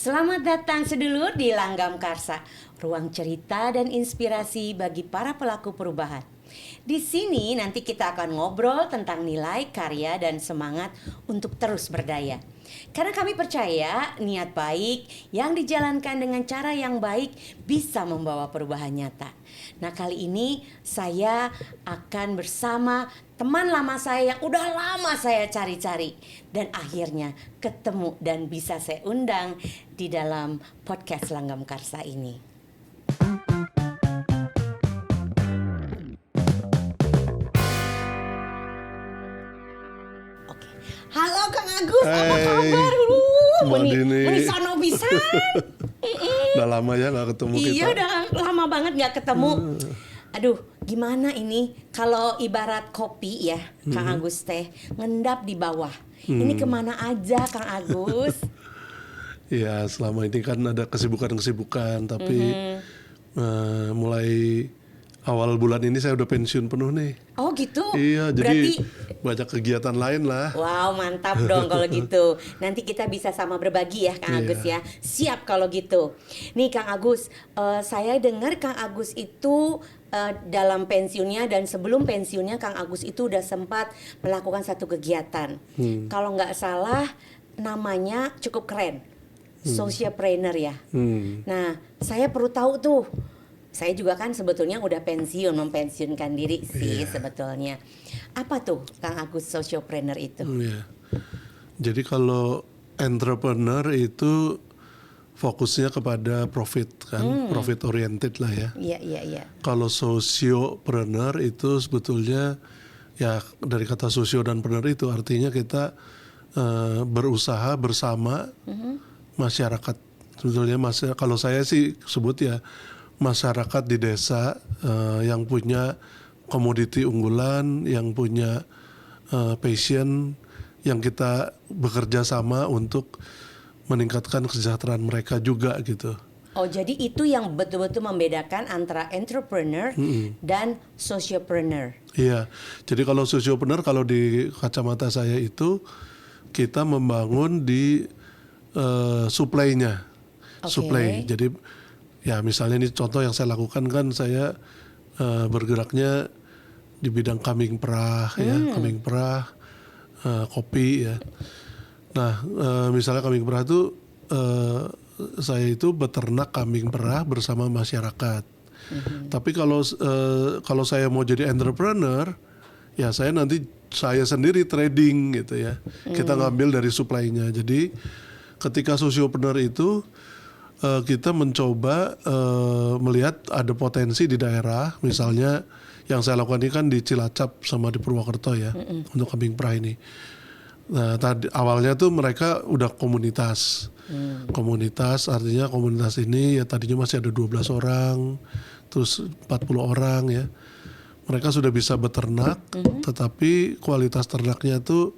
Selamat datang sedulur di Langgam Karsa, ruang cerita dan inspirasi bagi para pelaku perubahan. Di sini nanti kita akan ngobrol tentang nilai, karya, dan semangat untuk terus berdaya. Karena kami percaya niat baik yang dijalankan dengan cara yang baik bisa membawa perubahan nyata. Nah, kali ini saya akan bersama teman lama saya yang udah lama saya cari-cari dan akhirnya ketemu dan bisa saya undang di dalam podcast Langgam Karsa ini. Oke. Halo Kang Agus, apa kabar? Meni sono bisa. Udah lama ya gak ketemu kita. Iya, udah lama banget gak ketemu. Aduh, gimana ini kalau ibarat kopi ya, Kang Agus teh ngendap di bawah. Ini kemana aja Kang Agus? Ya, selama ini kan ada kesibukan-kesibukan, tapi mulai awal bulan ini saya udah pensiun penuh nih. Oh gitu? Iya, berarti jadi banyak kegiatan lain lah. wow, mantap dong kalau gitu. Nanti kita bisa sama berbagi ya Kang Agus ya. Siap kalau gitu. Nih Kang Agus, saya dengar Kang Agus itu dalam pensiunnya dan sebelum pensiunnya Kang Agus itu udah sempat melakukan satu kegiatan. Kalau nggak salah namanya cukup keren, socialpreneur ya. Nah, saya perlu tahu tuh. Saya juga kan sebetulnya udah pensiun, mempensiunkan diri sih sebetulnya. Apa tuh Kang Agus socialpreneur itu? Jadi kalau entrepreneur itu fokusnya kepada profit kan, profit oriented lah ya. Iya. Kalau sociopreneur itu sebetulnya ya dari kata sosio dan preneur itu artinya kita berusaha bersama masyarakat. Sebetulnya kalau saya sih sebut ya masyarakat di desa yang punya komoditi unggulan, yang punya passion, yang kita bekerja sama untuk meningkatkan kesejahteraan mereka juga gitu. Oh, jadi itu yang betul-betul membedakan antara entrepreneur dan sociopreneur. Iya, jadi kalau sociopreneur kalau di kacamata saya itu kita membangun di supply-nya. Supply. Jadi ya misalnya ini contoh yang saya lakukan kan saya bergeraknya di bidang kambing perah ya, kambing perah, kopi ya. Nah misalnya kambing perah itu saya itu beternak kambing perah bersama masyarakat. Tapi kalau saya mau jadi entrepreneur ya saya sendiri trading gitu ya. Kita ngambil dari supply-nya. Jadi ketika sociopreneur itu kita mencoba melihat ada potensi di daerah, misalnya yang saya lakukan ini kan di Cilacap sama di Purwokerto ya, untuk kambing perah ini. Nah, awalnya tuh mereka udah komunitas. Komunitas artinya komunitas ini ya tadinya masih ada 12 orang, terus 40 orang ya. Mereka sudah bisa beternak, tetapi kualitas ternaknya tuh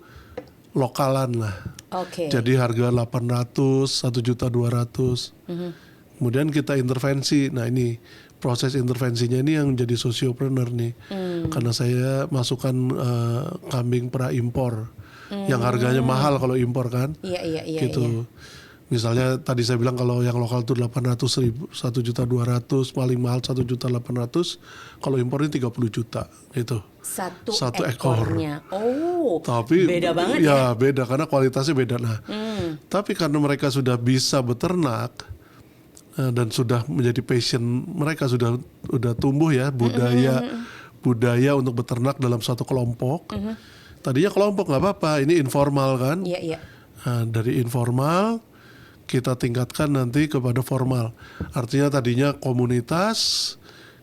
lokalan lah. Jadi harga 800, 1.200.000. Kemudian kita intervensi. Nah ini proses intervensinya ini yang jadi sociopreneur nih. Karena saya masukkan kambing perah impor. Yang harganya mahal kalau impor kan. Iya. Gitu. Misalnya tadi saya bilang kalau yang lokal itu 800.000, 1.200.000, paling mahal 1.800.000. Kalau impornya 30 juta itu. Satu ekornya. Oh, tapi beda banget ya. Beda karena kualitasnya beda. Nah, tapi karena mereka sudah bisa beternak dan sudah menjadi passion mereka sudah tumbuh ya budaya untuk beternak dalam satu kelompok. Tadinya kelompok nggak apa-apa, ini informal kan? Iya. Nah, dari informal kita tingkatkan nanti kepada formal. Artinya tadinya komunitas,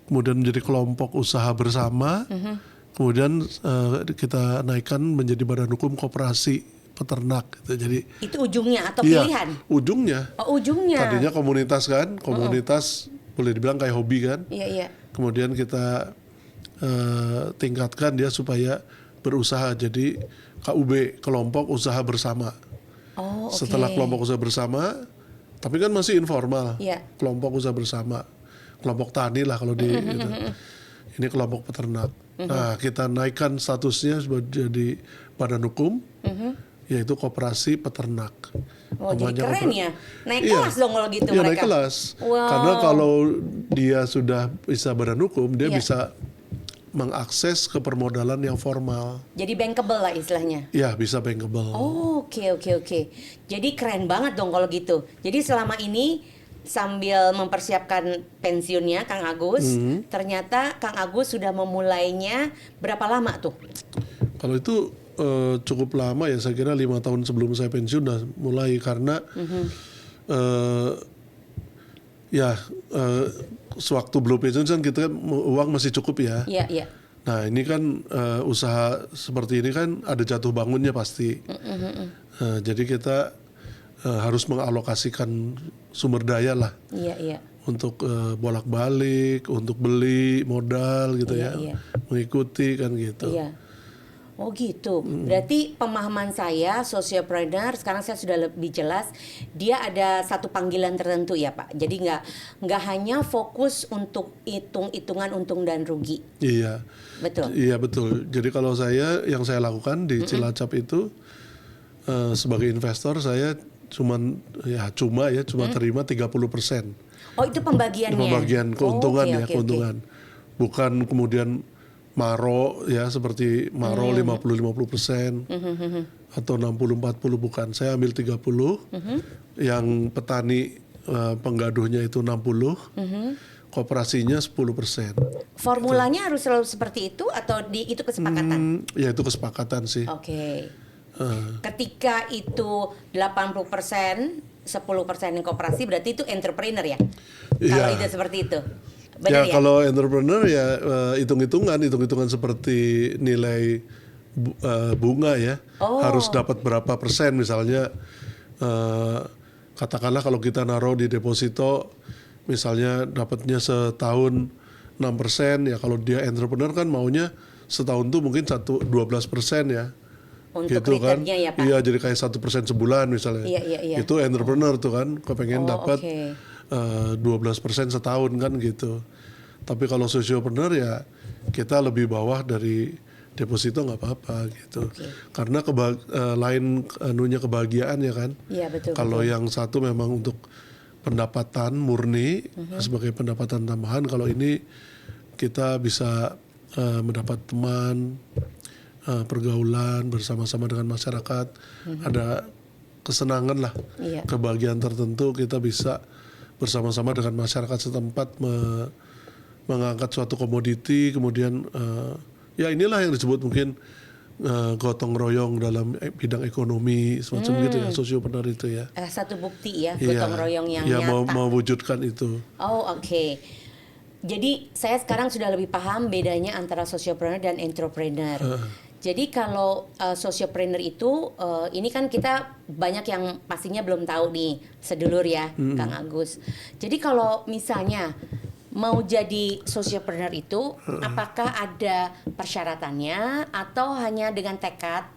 kemudian menjadi kelompok usaha bersama. Kemudian kita naikkan menjadi badan hukum koperasi peternak gitu. Jadi itu ujungnya atau pilihan? Ujungnya. Oh, ujungnya. Tadinya komunitas kan, komunitas boleh dibilang kayak hobi kan. Iya. Kemudian kita tingkatkan dia supaya berusaha jadi KUB, kelompok usaha bersama. Oh, okay. Setelah kelompok usaha bersama, tapi kan masih informal. Yeah. Kelompok usaha bersama, kelompok tani lah kalau di gitu. Ini kelompok peternak. Nah, kita naikkan statusnya jadi badan hukum yaitu koperasi peternak. Oh, jadi Namanya keren ya. Naik Iya. kelas dong kalau gitu Iya, mereka. naik kelas. Wow. Karena kalau dia sudah bisa badan hukum, dia Iya. bisa mengakses ke permodalan yang formal. Jadi bankable lah istilahnya. Ya, bisa bankable. Oh, oke. Jadi keren banget dong kalau gitu. Jadi selama ini sambil mempersiapkan pensiunnya Kang Agus, ternyata Kang Agus sudah memulainya berapa lama tuh? Kalau itu cukup lama ya, saya kira 5 tahun sebelum saya pensiun udah mulai karena sewaktu belum pensiun kan kita uang masih cukup ya. Iya. Nah ini kan usaha seperti ini kan ada jatuh bangunnya pasti. Jadi kita harus mengalokasikan sumber daya lah Iya. untuk bolak-balik, untuk beli modal gitu Iya. mengikuti kan gitu. Iya. Oh gitu. Berarti pemahaman saya sociopreneur sekarang saya sudah lebih jelas. Dia ada satu panggilan tertentu ya Pak. Jadi nggak hanya fokus untuk hitung-hitungan untung dan rugi. Iya. Betul. Iya betul. Jadi kalau yang saya lakukan di Cilacap itu sebagai investor saya cuma terima 30%. Oh itu pembagiannya. Pembagian keuntungan Oke. keuntungan. Bukan kemudian maro ya seperti maro 50% atau 60-40 bukan. Saya ambil 30. Yang petani penggaduhnya itu 60. Koperasinya 10%. Formulanya harus selalu seperti itu atau itu kesepakatan? Ya itu kesepakatan sih. Oke. Ketika itu 80%, 10% yang koperasi berarti itu entrepreneur ya? Kalau Iya. itu seperti itu. Benar ya? Kalau entrepreneur ya hitung-hitungan seperti nilai bunga ya. Harus dapat berapa persen misalnya katakanlah kalau kita naruh di deposito misalnya dapatnya setahun 6% ya, kalau dia entrepreneur kan maunya setahun tuh mungkin 12% ya. Untuk gitu kan. returnnya ya Pak? Iya, jadi kayak 1% sebulan misalnya. Iya. Itu entrepreneur tuh kan, kepengen dapat Oke. 12% setahun kan gitu. Tapi kalau sociopreneur ya kita lebih bawah dari deposito nggak apa-apa gitu. Karena lain kebahagiaan ya kan. Iya betul. Kalau yang satu memang untuk pendapatan murni sebagai pendapatan tambahan, kalau ini kita bisa mendapat teman, pergaulan bersama-sama dengan masyarakat, ada kesenangan lah, Iya. kebahagiaan tertentu kita bisa bersama-sama dengan masyarakat setempat mengangkat suatu komoditi, kemudian ya inilah yang disebut mungkin gotong royong dalam bidang ekonomi semacam gitu ya, sociopreneur itu ya. Satu bukti ya, gotong royong yang ya, nyata. mewujudkan itu. Oh oke. Jadi saya sekarang sudah lebih paham bedanya antara sociopreneur dan entrepreneur. Jadi kalau sociopreneur itu ini kan kita banyak yang pastinya belum tahu nih sedulur ya Kang Agus. Jadi kalau misalnya mau jadi sociopreneur itu apakah ada persyaratannya atau hanya dengan tekad,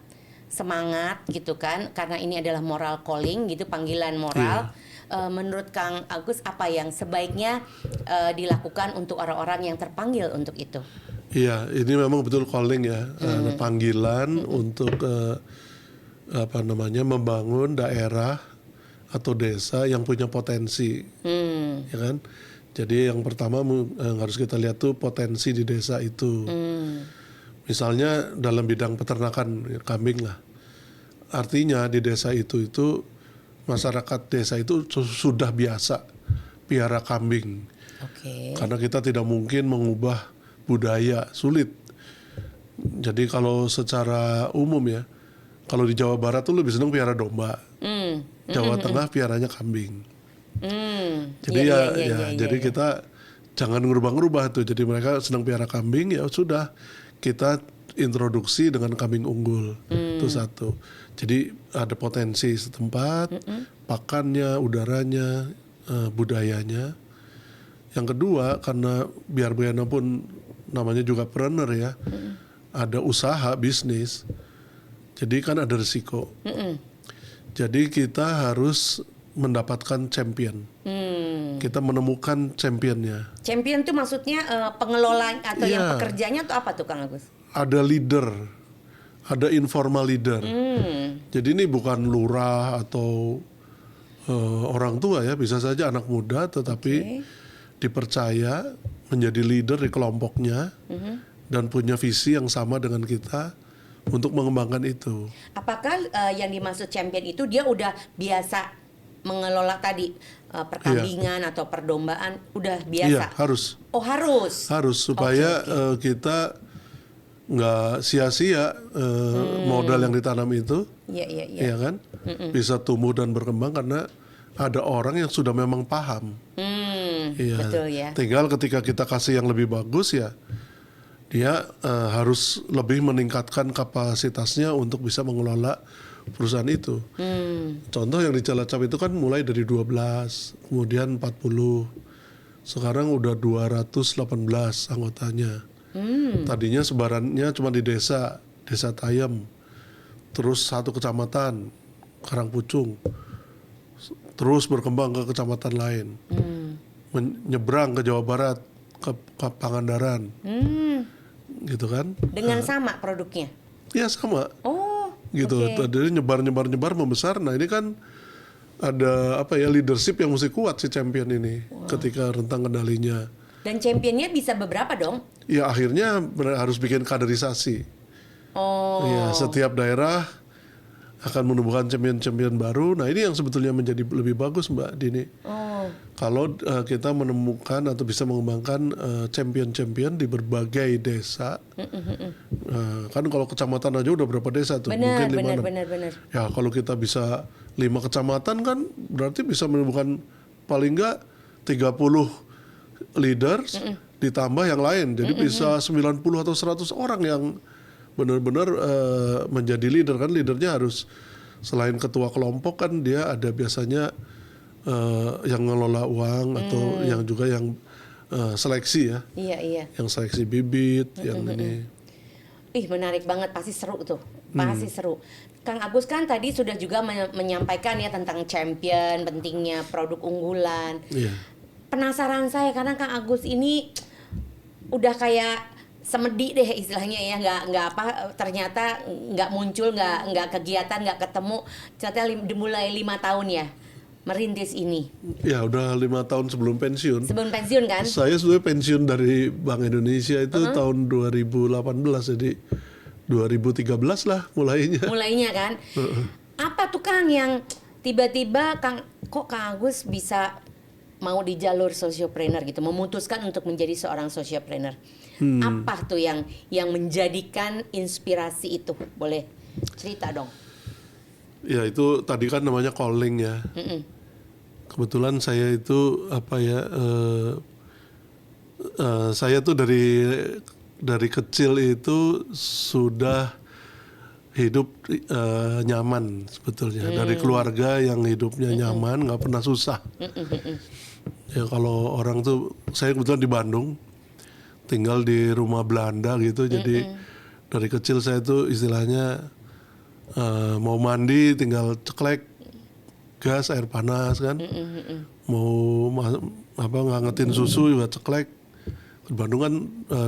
semangat gitu kan, karena ini adalah moral calling gitu, panggilan moral. Menurut Kang Agus apa yang sebaiknya dilakukan untuk orang-orang yang terpanggil untuk itu? Iya, ini memang betul calling ya, panggilan untuk membangun daerah atau desa yang punya potensi, ya kan? Jadi yang pertama yang harus kita lihat tuh potensi di desa itu. Misalnya dalam bidang peternakan kambing lah, artinya di desa itu masyarakat desa itu sudah biasa piara kambing. Karena kita tidak mungkin mengubah budaya, sulit. Jadi kalau secara umum ya, kalau di Jawa Barat tuh lebih senang piara domba, Jawa Tengah piaranya kambing. Jadi jadi kita jangan ngerubah-ngerubah tuh. Jadi mereka senang piara kambing, ya sudah kita introduksi dengan kambing unggul. Itu satu. Jadi ada potensi setempat, pakannya, udaranya, budayanya. Yang kedua, karena biar bagaimanapun namanya juga planner ya, ada usaha bisnis, jadi kan ada risiko. Jadi kita harus mendapatkan champion. Kita menemukan championnya. Champion itu maksudnya pengelola atau yang pekerjanya atau apa tuh Kang Agus? Ada leader, ada informal leader. Jadi ini bukan lurah atau orang tua ya, bisa saja anak muda tetapi dipercaya menjadi leader di kelompoknya dan punya visi yang sama dengan kita untuk mengembangkan itu. Apakah yang dimaksud champion itu dia udah biasa mengelola tadi pertandingan atau perlombaan, udah biasa? Iya, harus. Oh, harus. Harus supaya kita nggak sia-sia modal yang ditanam itu, Iya. ya kan, bisa tumbuh dan berkembang karena ada orang yang sudah memang paham. Iya. Betul ya. Tinggal ketika kita kasih yang lebih bagus ya, dia harus lebih meningkatkan kapasitasnya untuk bisa mengelola perusahaan itu. Contoh yang di Cilacap itu kan mulai dari 12, kemudian 40, sekarang udah 218 anggotanya. Tadinya sebarannya cuma di desa Tayem, terus satu kecamatan Karangpucung, terus berkembang ke kecamatan lain, menyeberang ke Jawa Barat, ke Pangandaran, gitu kan? Dengan sama produknya? Ya sama, Oh, gitu. Tadi nyebar membesar. Nah ini kan ada leadership yang mesti kuat si champion ini ketika rentang kendalinya. Dan championnya bisa beberapa dong? Ya akhirnya harus bikin kaderisasi. Oh. Ya, setiap daerah akan menumbuhkan champion-champion baru. Nah ini yang sebetulnya menjadi lebih bagus Mbak Dini. Oh. Kalau kita menemukan atau bisa mengembangkan champion-champion di berbagai desa. Kan kalau kecamatan aja udah berapa desa tuh? Benar, Mungkin 5-6. benar. Ya kalau kita bisa 5 kecamatan kan berarti bisa menemukan paling enggak 30 leaders ditambah yang lain. Jadi bisa 90 atau 100 orang yang benar-benar menjadi leader. Kan leadernya harus selain ketua kelompok kan dia ada biasanya yang ngelola uang atau yang juga yang seleksi ya. Iya. Yang seleksi bibit, yang ini. Ih, menarik banget, pasti seru tuh. Pasti seru. Kang Agus kan tadi sudah juga menyampaikan ya tentang champion, pentingnya produk unggulan. Iya. Penasaran saya karena Kang Agus ini udah kayak semedi deh istilahnya ya, ternyata nggak muncul, nggak kegiatan, nggak ketemu, ternyata dimulai 5 tahun ya merintis ini. Ya udah 5 tahun sebelum pensiun. Sebelum pensiun kan? Saya sebenarnya pensiun dari Bank Indonesia itu tahun 2018, jadi 2013 lah mulainya. Mulainya kan? Apa tuh Kang yang tiba-tiba Kang Agus bisa mau di jalur sociopreneur gitu, memutuskan untuk menjadi seorang sociopreneur. Apa tuh yang menjadikan inspirasi itu? Boleh cerita dong. Ya itu tadi kan namanya calling ya. Kebetulan saya itu saya tuh dari kecil itu sudah hidup nyaman sebetulnya. Dari keluarga yang hidupnya nyaman, nggak pernah susah. Ya kalau orang tuh, saya kebetulan di Bandung, tinggal di rumah Belanda gitu. Jadi dari kecil saya tuh istilahnya mau mandi tinggal ceklek gas air panas kan, mau ngangetin susu juga ceklek. Di Bandung kan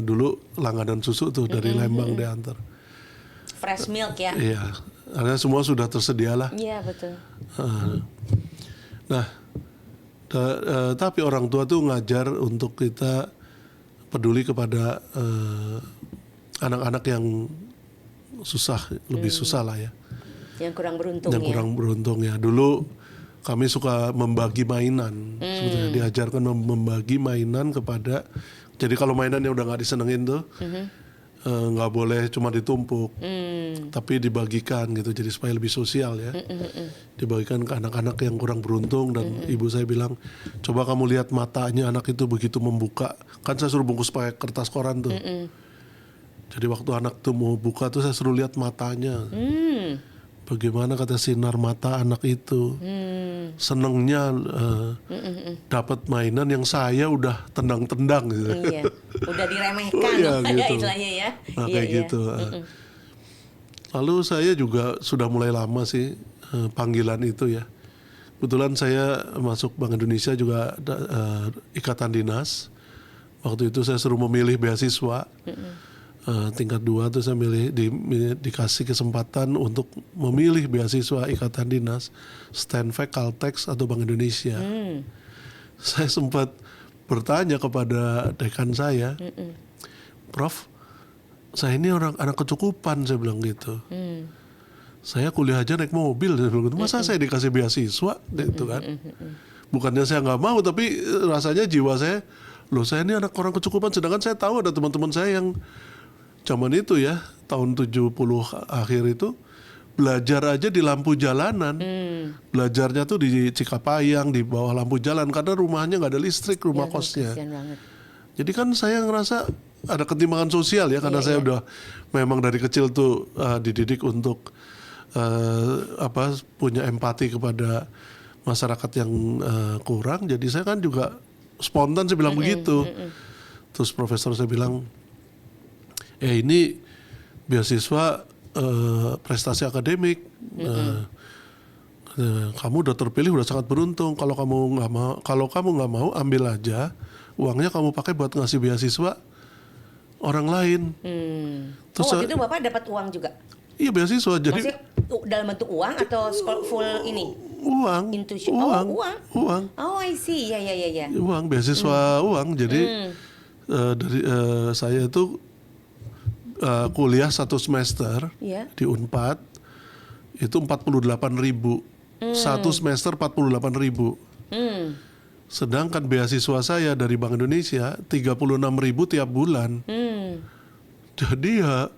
dulu langganan susu tuh dari Lembang diantar. Fresh milk ya? Iya, karena semua sudah tersedia lah. Iya betul. Nah, tapi orang tua tuh ngajar untuk kita peduli kepada anak-anak yang susah, lebih susah lah ya. Yang kurang beruntung yang kurang beruntung ya. Dulu kami suka membagi mainan, sebetulnya diajarkan membagi mainan kepada. Jadi kalau mainannya udah nggak disenengin tuh, nggak boleh cuma ditumpuk, tapi dibagikan gitu. Jadi supaya lebih sosial ya. Dibagikan ke anak-anak yang kurang beruntung dan ibu saya bilang, coba kamu lihat matanya anak itu begitu membuka. Kan saya suruh bungkus pakai kertas koran tuh. Jadi waktu anak tuh mau buka tuh saya suruh lihat matanya. Bagaimana kata sinar mata anak itu, senengnya dapat mainan yang saya udah tendang-tendang gitu. Iya, udah diremehkan gitu. istilahnya ya. Nah, kayak gitu. Lalu saya juga sudah mulai lama sih panggilan itu ya. Kebetulan saya masuk Bank Indonesia juga ikatan dinas. Waktu itu saya suruh memilih beasiswa. tingkat 2 tuh saya dikasih kesempatan untuk memilih beasiswa Ikatan Dinas, Stanford, Caltex atau Bank Indonesia. Saya sempat bertanya kepada dekan saya, Prof, saya ini anak kecukupan, saya bilang gitu. Saya kuliah aja naik mobil, saya bilang gitu. Masa saya dikasih beasiswa, gitu kan? Bukannya saya nggak mau, tapi rasanya jiwa saya, loh saya ini anak orang kecukupan, sedangkan saya tahu ada teman-teman saya yang zaman itu ya, tahun 70 akhir itu, belajar aja di lampu jalanan. Belajarnya tuh di Cikapayang, di bawah lampu jalan, karena rumahnya nggak ada listrik, rumah kosnya. Jadi kan saya ngerasa ada ketimpangan sosial ya, karena saya udah memang dari kecil tuh dididik untuk punya empati kepada masyarakat yang kurang. Jadi saya kan juga spontan saya bilang begitu. Terus profesor saya bilang, ini beasiswa prestasi akademik. Kamu udah terpilih, udah sangat beruntung. Kalau kamu nggak mau, ambil aja uangnya, kamu pakai buat ngasih beasiswa orang lain. Terus waktu itu Bapak dapat uang juga? Iya, beasiswa. Jadi maksudnya dalam bentuk uang atau full ini? Uang. Uang. Oh, I see. Ya. Uang, beasiswa uang. Jadi dari saya itu kuliah 1 semester di Unpad itu 48.000. 1 semester 48.000. Sedangkan beasiswa saya dari Bank Indonesia 36.000 tiap bulan. Jadi ya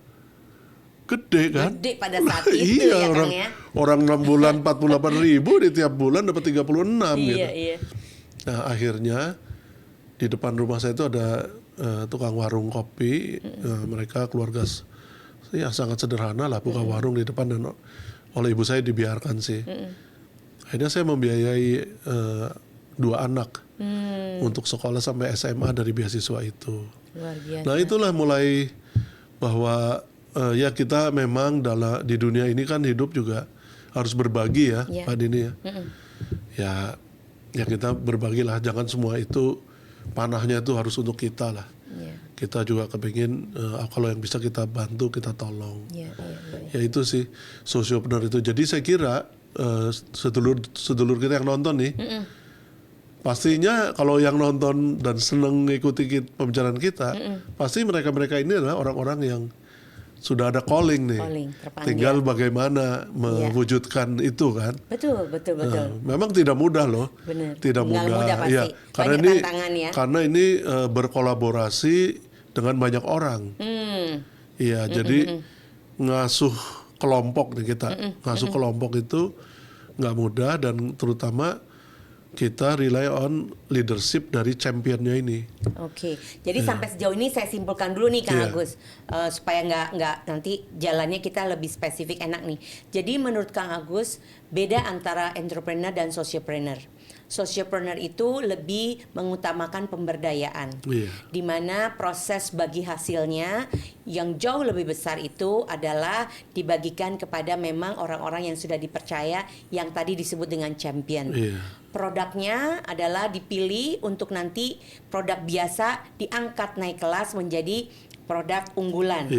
gede kan? Gede pada saat itu iya, ya orang, Kang ya. Orang 6 bulan 48.000 di tiap bulan dapat 36 gitu. Iya. Nah akhirnya di depan rumah saya itu ada tukang warung kopi. Mereka keluarga ya sangat sederhana lah, buka warung di depan, dan oleh ibu saya dibiarkan sih. Akhirnya saya membiayai 2 anak untuk sekolah sampai SMA dari beasiswa itu. Luar biasa. Nah itulah mulai bahwa ya kita memang di dunia ini kan hidup juga harus berbagi ya, Pak Dini ya. Ya kita berbagilah, jangan semua itu panahnya itu harus untuk kita lah. Kita juga kepingin kalau yang bisa kita bantu, kita tolong. Ya itu sih sosiopreneur itu. Jadi saya kira sedulur kita yang nonton nih, pastinya kalau yang nonton dan seneng ngikuti pembicaraan kita, pasti mereka ini adalah orang-orang yang sudah ada calling nih. Tinggal bagaimana mewujudkan itu kan. Betul. Memang tidak mudah loh. Benar. Tidak mudah. Pasti. Ya, karena ini berkolaborasi dengan banyak orang. Iya, jadi ngasuh kelompok nih kita. Ngasuh kelompok itu nggak mudah, dan terutama kita rely on leadership dari championnya ini. Oke. Jadi sampai sejauh ini saya simpulkan dulu nih Kang Agus, supaya nggak nanti jalannya kita lebih spesifik enak nih. Jadi menurut Kang Agus, beda antara entrepreneur dan sociopreneur. Sociopreneur itu lebih mengutamakan pemberdayaan, di mana proses bagi hasilnya yang jauh lebih besar itu adalah dibagikan kepada memang orang-orang yang sudah dipercaya, yang tadi disebut dengan champion. Produknya adalah dipilih untuk nanti produk biasa diangkat naik kelas menjadi produk unggulan.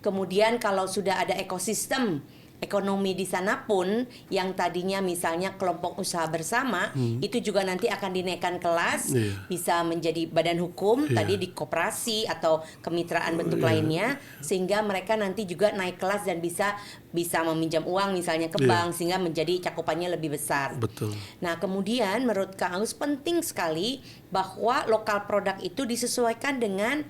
Kemudian kalau sudah ada ekosistem ekonomi di sana pun, yang tadinya misalnya kelompok usaha bersama, itu juga nanti akan dinaikkan kelas, bisa menjadi badan hukum, tadi di koperasi atau kemitraan bentuk lainnya, sehingga mereka nanti juga naik kelas dan bisa meminjam uang misalnya ke bank, sehingga menjadi cakupannya lebih besar. Betul. Nah kemudian menurut Kang Agus penting sekali bahwa lokal produk itu disesuaikan dengan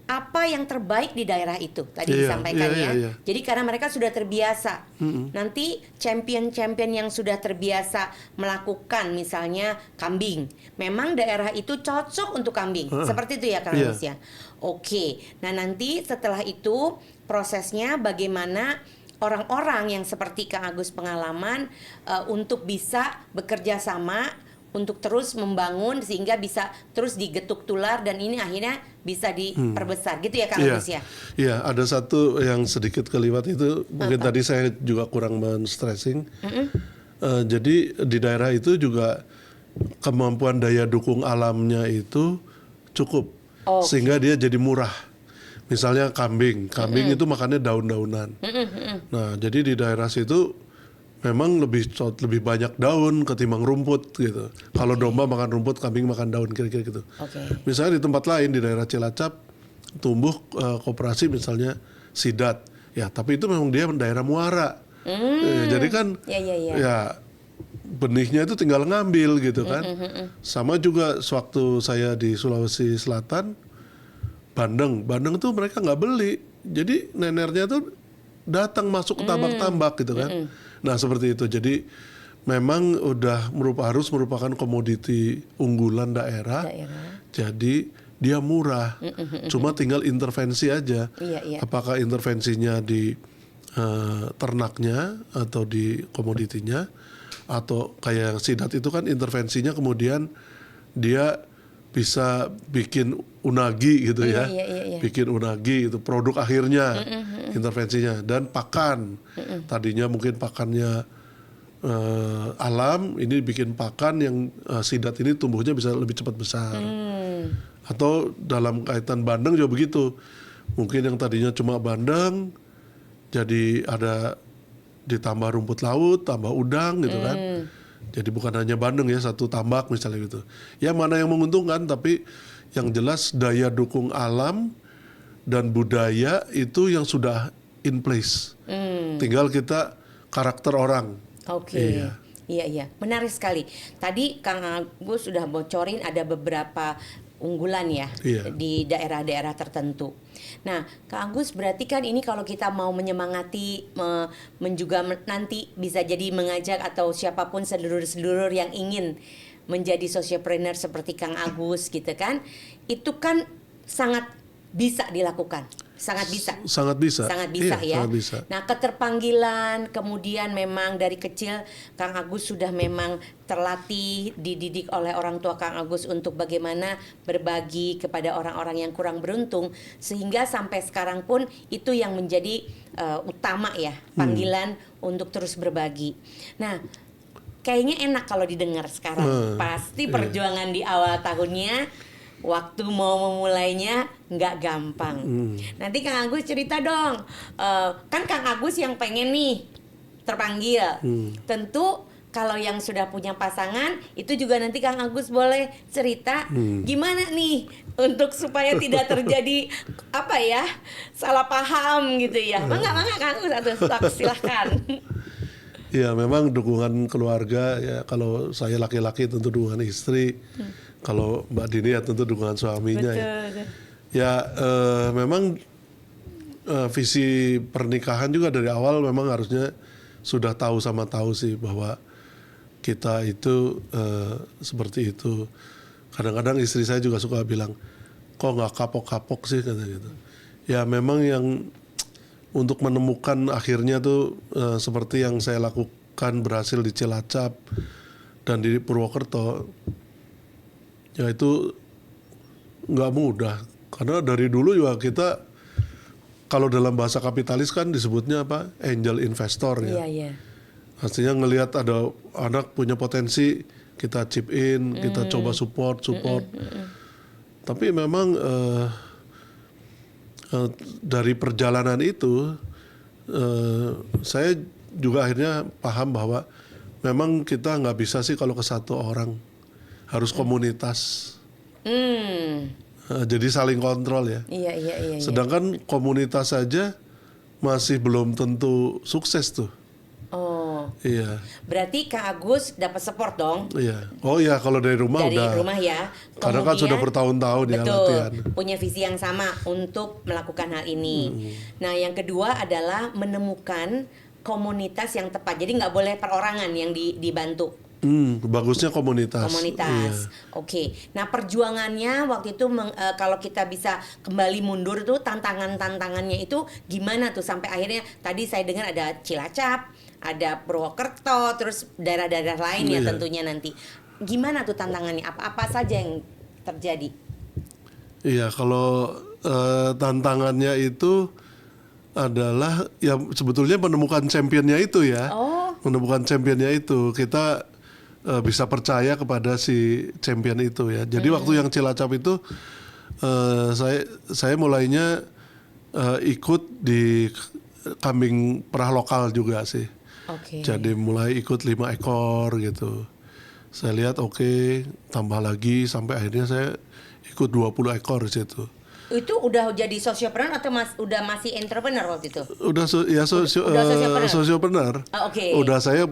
apa yang terbaik di daerah itu tadi disampaikan ya. Jadi karena mereka sudah terbiasa, nanti champion yang sudah terbiasa melakukan misalnya kambing, memang daerah itu cocok untuk kambing, seperti itu ya Kang Agus ya. Oke, nah nanti setelah itu prosesnya bagaimana orang-orang yang seperti Kang Agus pengalaman untuk bisa bekerja sama untuk terus membangun sehingga bisa terus digetuk tular dan ini akhirnya bisa diperbesar gitu ya Kang Agus ya. Iya, ada satu yang sedikit keliwat itu mungkin tadi saya juga kurang men-stressing. Jadi di daerah itu juga kemampuan daya dukung alamnya itu cukup, sehingga dia jadi murah. Misalnya kambing itu makannya daun-daunan. Nah, jadi di daerah situ memang lebih banyak daun ketimbang rumput gitu. Kalau domba makan rumput, kambing makan daun, kira-kira gitu. Misalnya di tempat lain di daerah Cilacap tumbuh koperasi misalnya sidat, ya tapi itu memang dia daerah muara. Jadi kan ya benihnya itu tinggal ngambil gitu kan. Sama juga sewaktu saya di Sulawesi Selatan, bandeng tuh mereka nggak beli, jadi nenernya tuh datang masuk ke tambak-tambak gitu kan. Nah seperti itu, jadi memang udah harus merupakan komoditi unggulan daerah. Jadi dia murah, cuma tinggal intervensi aja. Apakah intervensinya di ternaknya atau di komoditinya, atau kayak sidat itu kan intervensinya kemudian dia bisa bikin unagi gitu ya. Bikin unagi itu produk akhirnya, intervensinya. Dan pakan, tadinya mungkin pakannya alam, ini bikin pakan yang sidat ini tumbuhnya bisa lebih cepat besar. Atau dalam kaitan bandeng juga begitu, mungkin yang tadinya cuma bandeng jadi ada ditambah rumput laut, tambah udang gitu kan. Jadi bukan hanya bandeng ya, satu tambak misalnya gitu. Ya mana yang menguntungkan, tapi yang jelas daya dukung alam dan budaya itu yang sudah in place. Tinggal kita karakter orang. Iya, menarik sekali. Tadi Kang Agus sudah bocorin ada beberapa unggulan ya di daerah-daerah tertentu. Nah, Kang Agus berarti kan ini kalau kita mau menyemangati, juga nanti bisa jadi mengajak atau siapapun sedulur-sedulur yang ingin menjadi sociopreneur seperti Kang Agus gitu kan, itu kan sangat bisa dilakukan. Sangat bisa Iya, ya. Sangat bisa. Nah, keterpanggilan, kemudian memang dari kecil Kang Agus sudah memang terlatih, dididik oleh orang tua Kang Agus untuk bagaimana berbagi kepada orang-orang yang kurang beruntung, sehingga sampai sekarang pun itu yang menjadi utama ya, panggilan untuk terus berbagi. Nah, kayaknya enak kalau didengar sekarang. Pasti perjuangan di awal tahunnya, waktu mau memulainya nggak gampang. Nanti Kang Agus cerita dong, kan Kang Agus yang pengen nih terpanggil. Tentu kalau yang sudah punya pasangan, itu juga nanti Kang Agus boleh cerita gimana nih untuk supaya tidak terjadi salah paham gitu ya. Mangga Kang Agus, silahkan. Ya memang dukungan keluarga ya, kalau saya laki-laki tentu dukungan istri. Kalau Mbak Dini ya tentu dukungan suaminya. Betul. Ya memang visi pernikahan juga dari awal memang harusnya sudah tahu sih bahwa kita itu seperti itu. Kadang-kadang istri saya juga suka bilang, kok nggak kapok-kapok sih kata gitu. Ya memang yang untuk menemukan akhirnya tuh seperti yang saya lakukan berhasil di Cilacap dan di Purwokerto. Ya itu nggak mudah, karena dari dulu juga kita kalau dalam bahasa kapitalis kan disebutnya apa, angel investor ya. Artinya ngelihat ada anak punya potensi, kita chip in, kita coba support. Tapi memang dari perjalanan itu saya juga akhirnya paham bahwa memang kita nggak bisa sih kalau ke satu orang, harus komunitas. Jadi saling kontrol ya. Iya. Sedangkan komunitas saja masih belum tentu sukses tuh. Oh. Iya. Berarti Kang Agus dapat support dong. Iya. Oh ya, kalau dari rumah dari udah. Dari rumah ya. Karena kan sudah bertahun-tahun ya latihan. Punya visi yang sama untuk melakukan hal ini. Nah, yang kedua adalah menemukan komunitas yang tepat. Jadi nggak boleh perorangan yang dibantu. Bagusnya komunitas. Iya. Oke. Nah, perjuangannya waktu itu kalau kita bisa kembali mundur tuh, tantangannya itu gimana tuh sampai akhirnya tadi saya dengar ada Cilacap, ada Purwokerto, terus daerah-daerah lain ya tentunya nanti. Gimana tuh tantangannya? Apa saja yang terjadi? Iya, kalau tantangannya itu adalah ya sebetulnya menemukan championnya itu ya. Menemukan championnya itu, kita bisa percaya kepada si champion itu ya. Jadi waktu yang Cilacap itu saya mulainya ikut di kambing perah lokal juga sih. Oke. Jadi mulai ikut 5 ekor gitu. Saya lihat oke, tambah lagi sampai akhirnya saya ikut 20 ekor di situ. Itu udah jadi sosiopreneur atau udah masih entrepreneur waktu itu? Udah sosiopreneur? sosiopreneur. Oke. Udah saya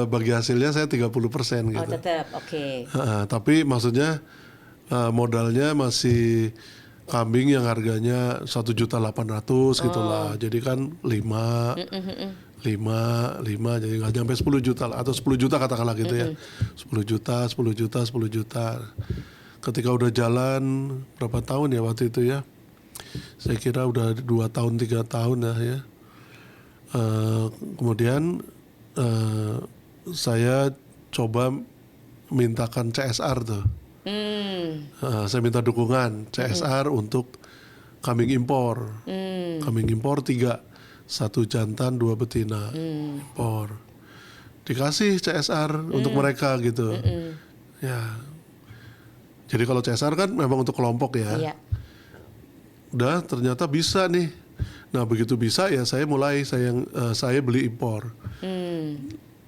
bagi hasilnya saya 30% gitu. Oh tetap, oke. Tapi maksudnya modalnya masih kambing yang harganya 1.800.000 gitulah. Jadi kan 5 jadi nggak nyampe 10 juta lah, atau 10 juta katakanlah gitu ya. 10 juta. Ketika udah jalan berapa tahun ya waktu itu ya, saya kira udah 2 tahun 3 tahun ya. Kemudian saya coba mintakan CSR tuh. Saya minta dukungan CSR untuk kambing impor. Kambing impor 3, 1 jantan 2 betina impor. Dikasih CSR untuk mereka gitu. Ya. Jadi kalau CSR kan memang untuk kelompok ya. Iya. Udah ternyata bisa nih. Nah begitu bisa ya saya beli impor.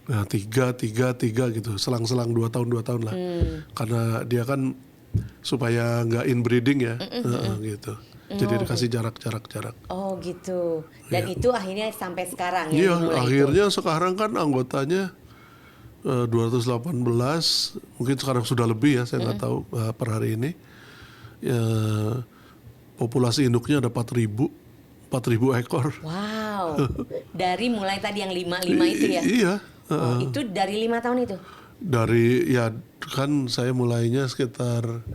Nah 3 gitu, selang-selang 2 tahun lah. Karena dia kan supaya nggak inbreeding ya, gitu. Jadi dikasih jarak. Oh gitu. Dan itu akhirnya sampai sekarang ya? Iya, dimulai akhirnya sekarang kan anggotanya 218, mungkin sekarang sudah lebih ya, saya nggak tahu per hari ini. Ya, populasi induknya ada 4.000 ekor. Wow. Dari mulai tadi yang 5 itu ya? Iya. Oh, itu dari 5 tahun itu? Dari ya kan saya mulainya sekitar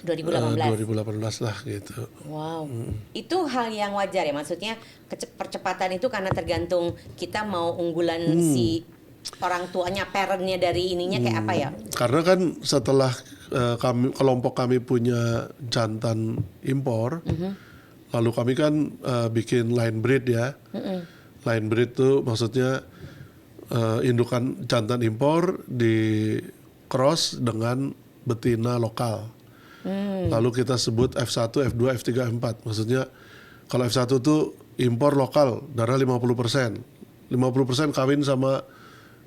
2018 lah gitu. Wow, itu hal yang wajar ya, maksudnya percepatan itu karena tergantung kita mau unggulan si orang tuanya, parentnya dari ininya kayak apa ya? Karena kan setelah kelompok kami punya jantan impor, lalu kami kan bikin line breed ya. Line breed tuh maksudnya indukan jantan impor di cross dengan betina lokal. Lalu kita sebut F1, F2, F3, F4. Maksudnya kalau F1 tuh impor lokal, darah 50%. 50% kawin sama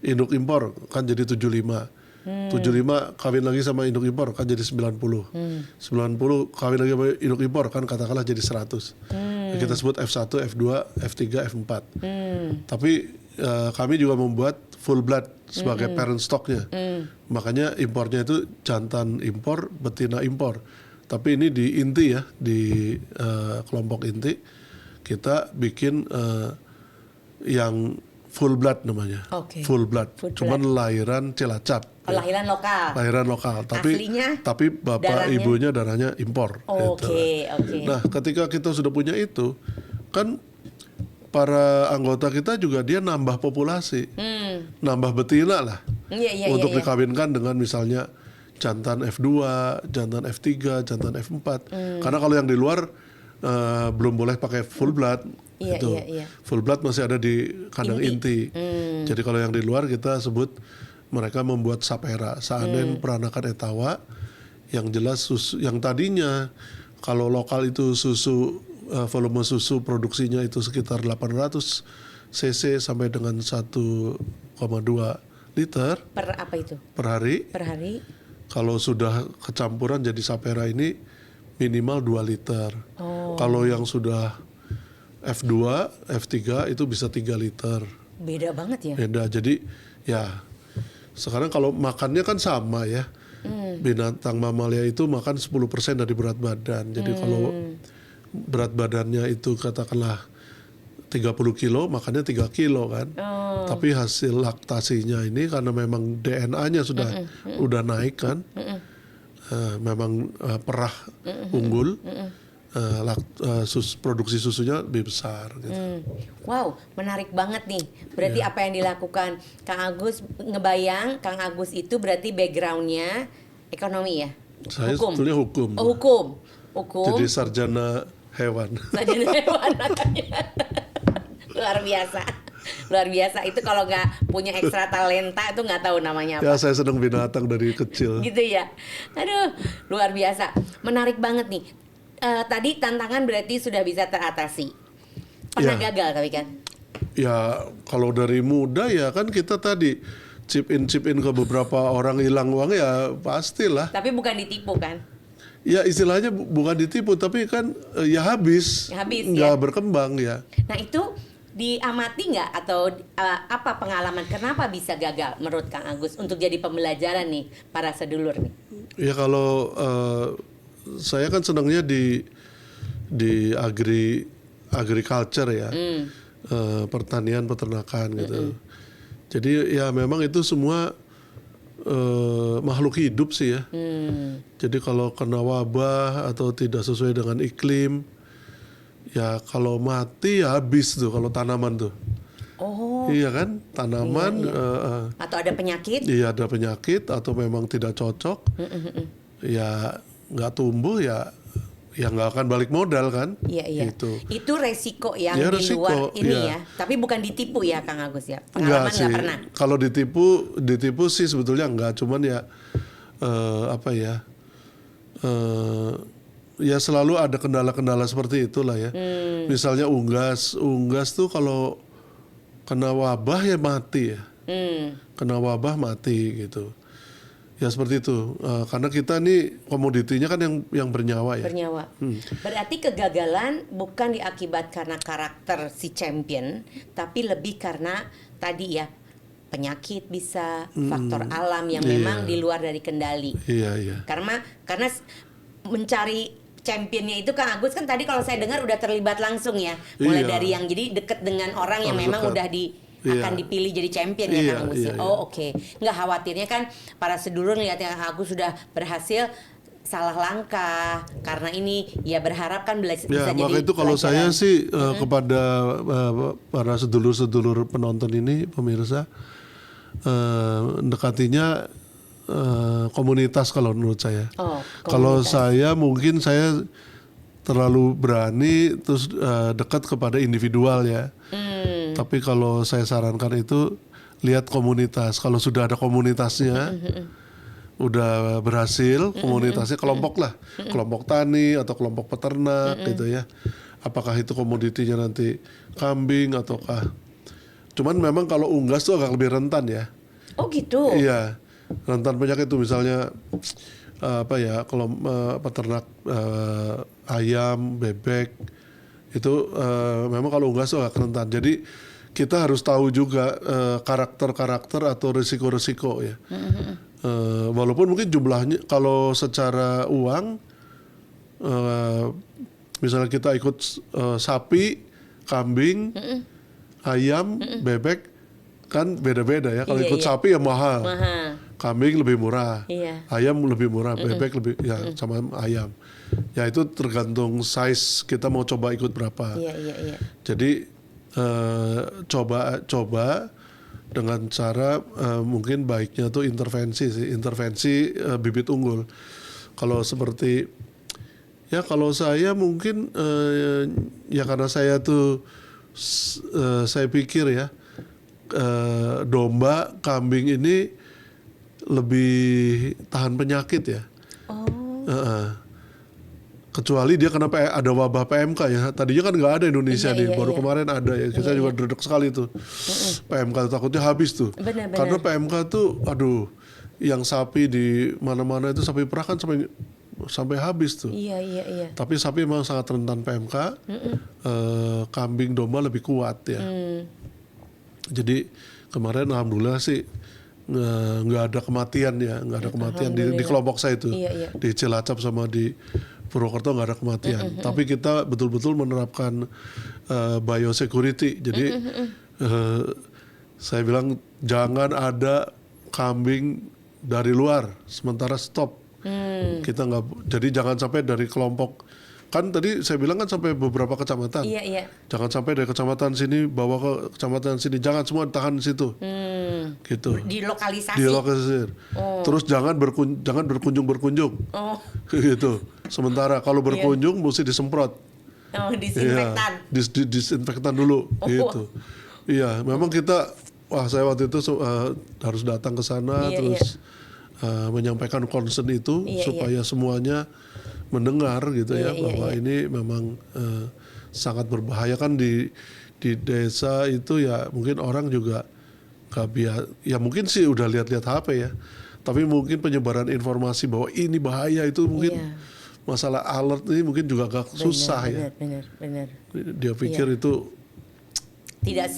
induk impor, kan jadi 75. 75 kawin lagi sama induk impor, kan jadi 90. 90 kawin lagi sama induk impor, kan katakanlah jadi 100. Kita sebut F1, F2, F3, F4. Tapi kami juga membuat full blood sebagai parent stocknya. Makanya impornya itu jantan impor, betina impor. Tapi ini di inti ya, di kelompok inti kita bikin yang full blood namanya. Okay. Full blood. Cuman lahiran Cilacap. Oh, lahiran lokal. Lahiran lokal. Tapi bapak darahnya? ibunya darahnya impor. Oke. Nah, ketika kita sudah punya itu, kan para anggota kita juga dia nambah populasi, nambah betina lah, untuk dikawinkan dengan misalnya jantan F2, jantan F3, jantan F4. Karena kalau yang di luar belum boleh pakai full blood. Full blood masih ada di kandang inti. Jadi kalau yang di luar kita sebut mereka membuat sapera, saanen peranakan etawa, yang jelas susu, yang tadinya kalau lokal itu susu volume susu produksinya itu sekitar 800 cc sampai dengan 1,2 liter per apa itu? Per hari. Kalau sudah kecampuran jadi sapera ini minimal 2 liter. Kalau yang sudah F2, F3 itu bisa 3 liter. Beda banget ya? Beda. Jadi ya sekarang kalau makannya kan sama ya. Binatang mamalia itu makan 10% dari berat badan. Jadi kalau berat badannya itu katakanlah 30 kilo, makannya 3 kilo kan. Tapi hasil laktasinya ini karena memang DNA-nya sudah udah naik kan. Memang perah unggul. Produksi susunya lebih besar gitu. Wow, menarik banget nih. Berarti apa yang dilakukan Kang Agus, ngebayang Kang Agus itu berarti backgroundnya ekonomi ya? Saya sebetulnya hukum. Oh, hukum. Jadi sarjana hewan. Sarjana hewan makanya. Luar biasa. Itu kalau nggak punya ekstra talenta itu nggak tahu namanya apa. Ya, saya senang binatang dari kecil. Gitu ya. Aduh, luar biasa. Menarik banget nih. tadi tantangan berarti sudah bisa teratasi. Pernah Ya. gagal tapi kan? Ya kalau dari muda ya kan kita tadi chip in ke beberapa orang hilang uang ya pastilah. Tapi bukan ditipu kan? Ya istilahnya bukan ditipu tapi kan ya habis, Habis, nggak ya. berkembang ya. Nah itu diamati nggak atau apa pengalaman kenapa bisa gagal menurut Kang Agus untuk jadi pembelajaran nih para sedulur nih? Ya kalau saya kan senangnya di agriculture ya, pertanian peternakan gitu. Jadi ya memang itu semua makhluk hidup sih ya. Jadi kalau kena wabah atau tidak sesuai dengan iklim, ya kalau mati ya habis tuh kalau tanaman tuh. Oh, Iya kan, tanaman atau ada penyakit? iya ada penyakit atau memang tidak cocok, ya nggak tumbuh ya nggak akan balik modal kan. Iya iya. Gitu. Itu resiko yang Ya, di resiko, luar ini iya. ya. Tapi bukan ditipu ya Kang Agus ya. Enggak Pengalaman sih. nggak pernah. Kalau ditipu sih sebetulnya enggak, cuman ya apa ya? Ya selalu ada kendala-kendala seperti itulah ya. Misalnya unggas tuh kalau kena wabah ya mati ya. Kena wabah mati gitu. Ya seperti itu. Karena kita nih komoditinya kan yang bernyawa ya. Bernyawa. Berarti kegagalan bukan diakibat karena karakter si champion, tapi lebih karena tadi ya penyakit bisa, faktor alam yang Iya. memang di luar dari kendali. Iya. Karena mencari championnya itu Kang Agus kan tadi kalau saya dengar udah terlibat langsung ya, mulai Iya. dari yang jadi deket dengan orang yang Harus memang dekat. udah akan Iya. dipilih jadi champion ya Iya, Kang Agus. iya, iya. Oh oke, nggak khawatirnya kan para sedulur ngeliatnya Kang Agus sudah berhasil salah langkah karena ini ya berharap kan bisa Ya, jadi maka itu kalau saya pelajaran. sih kepada para sedulur-sedulur penonton ini, pemirsa, mendekatinya komunitas kalau menurut saya. Oh, Kalau komunitas. saya mungkin saya terlalu berani terus dekat kepada individual ya. Tapi kalau saya sarankan itu lihat komunitas. Kalau sudah ada komunitasnya, udah berhasil komunitasnya kelompok lah, kelompok tani atau kelompok peternak gitu ya. Apakah itu komoditinya nanti kambing ataukah? Cuman memang kalau unggas tuh agak lebih rentan ya. Oh gitu. Iya, rentan penyakit itu misalnya apa ya, kalau peternak ayam, bebek itu memang kalau unggas tuh agak rentan. Jadi kita harus tahu juga karakter-karakter atau risiko-risiko ya. Walaupun mungkin jumlahnya kalau secara uang misalnya kita ikut sapi, kambing, ayam, bebek kan beda-beda ya. Kalau Iya, ikut iya. sapi ya mahal. Mahal. Kambing lebih murah, Iya. ayam lebih murah, bebek lebih ya sama ayam. Ya itu tergantung size kita mau coba ikut berapa. Iya. Jadi coba dengan cara mungkin baiknya tuh intervensi bibit unggul. Kalau seperti ya kalau saya mungkin ya karena saya tuh saya pikir ya domba, kambing ini lebih tahan penyakit ya. Oh. Kecuali dia kena ada wabah PMK ya. Tadinya kan nggak ada Indonesia Iya, nih, iya, baru iya. kemarin ada ya. Kita juga dredeg sekali tuh. PMK takutnya habis tuh. Benar. Karena PMK tuh, aduh, yang sapi di mana-mana itu sapi perah kan sampai habis tuh. Iya. Tapi sapi memang sangat rentan PMK. Kambing, domba lebih kuat ya. Jadi kemarin alhamdulillah sih nggak ada kematian ya, nggak ada kematian di kelompok saya itu. Iya. Di Cilacap sama di Purwokerto nggak ada kematian. Tapi kita betul-betul menerapkan biosecurity. Jadi saya bilang jangan ada kambing dari luar, sementara stop. Kita nggak. Jadi jangan sampai dari kelompok. Kan tadi saya bilang kan sampai beberapa kecamatan. Iya. Jangan sampai dari kecamatan sini bawa ke kecamatan sini. Jangan semua ditahan di situ. Gitu. Dilokalisasi. Dilokalisir. Terus jangan berkunjung. Oh, Gitu. Sementara kalau berkunjung mesti disemprot. disinfektan. Iya, disinfektan dulu gitu. Iya, memang kita saya waktu itu harus datang ke sana Iya, terus menyampaikan concern itu Iya, supaya semuanya mendengar gitu Iya, ya iya, bahwa ini memang sangat berbahaya kan di desa itu ya mungkin orang juga gak biasa ya mungkin sih udah lihat-lihat HP ya tapi mungkin penyebaran informasi bahwa ini bahaya itu mungkin Iya. masalah alert ini mungkin juga agak susah ya Benar. dia pikir itu Tidak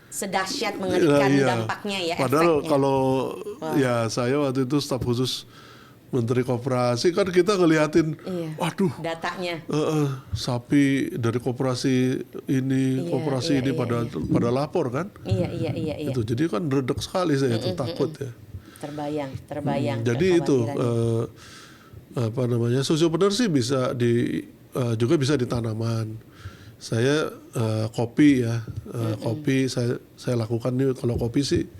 sedahsyat mengerikan iya. dampaknya ya, Padahal efeknya. kalau ya saya waktu itu staf khusus Menteri Koperasi kan kita ngeliatin, Iya. waduh, Datanya. sapi dari koperasi ini, Iya, koperasi iya, ini iya, pada lapor kan, Iya. itu jadi kan redek sekali saya itu takut ya. Terbayang. Jadi itu kekhawatirannya. apa namanya sosiopreneur sih bisa juga bisa di tanaman. Saya kopi ya, kopi saya lakukan nih kalau kopi sih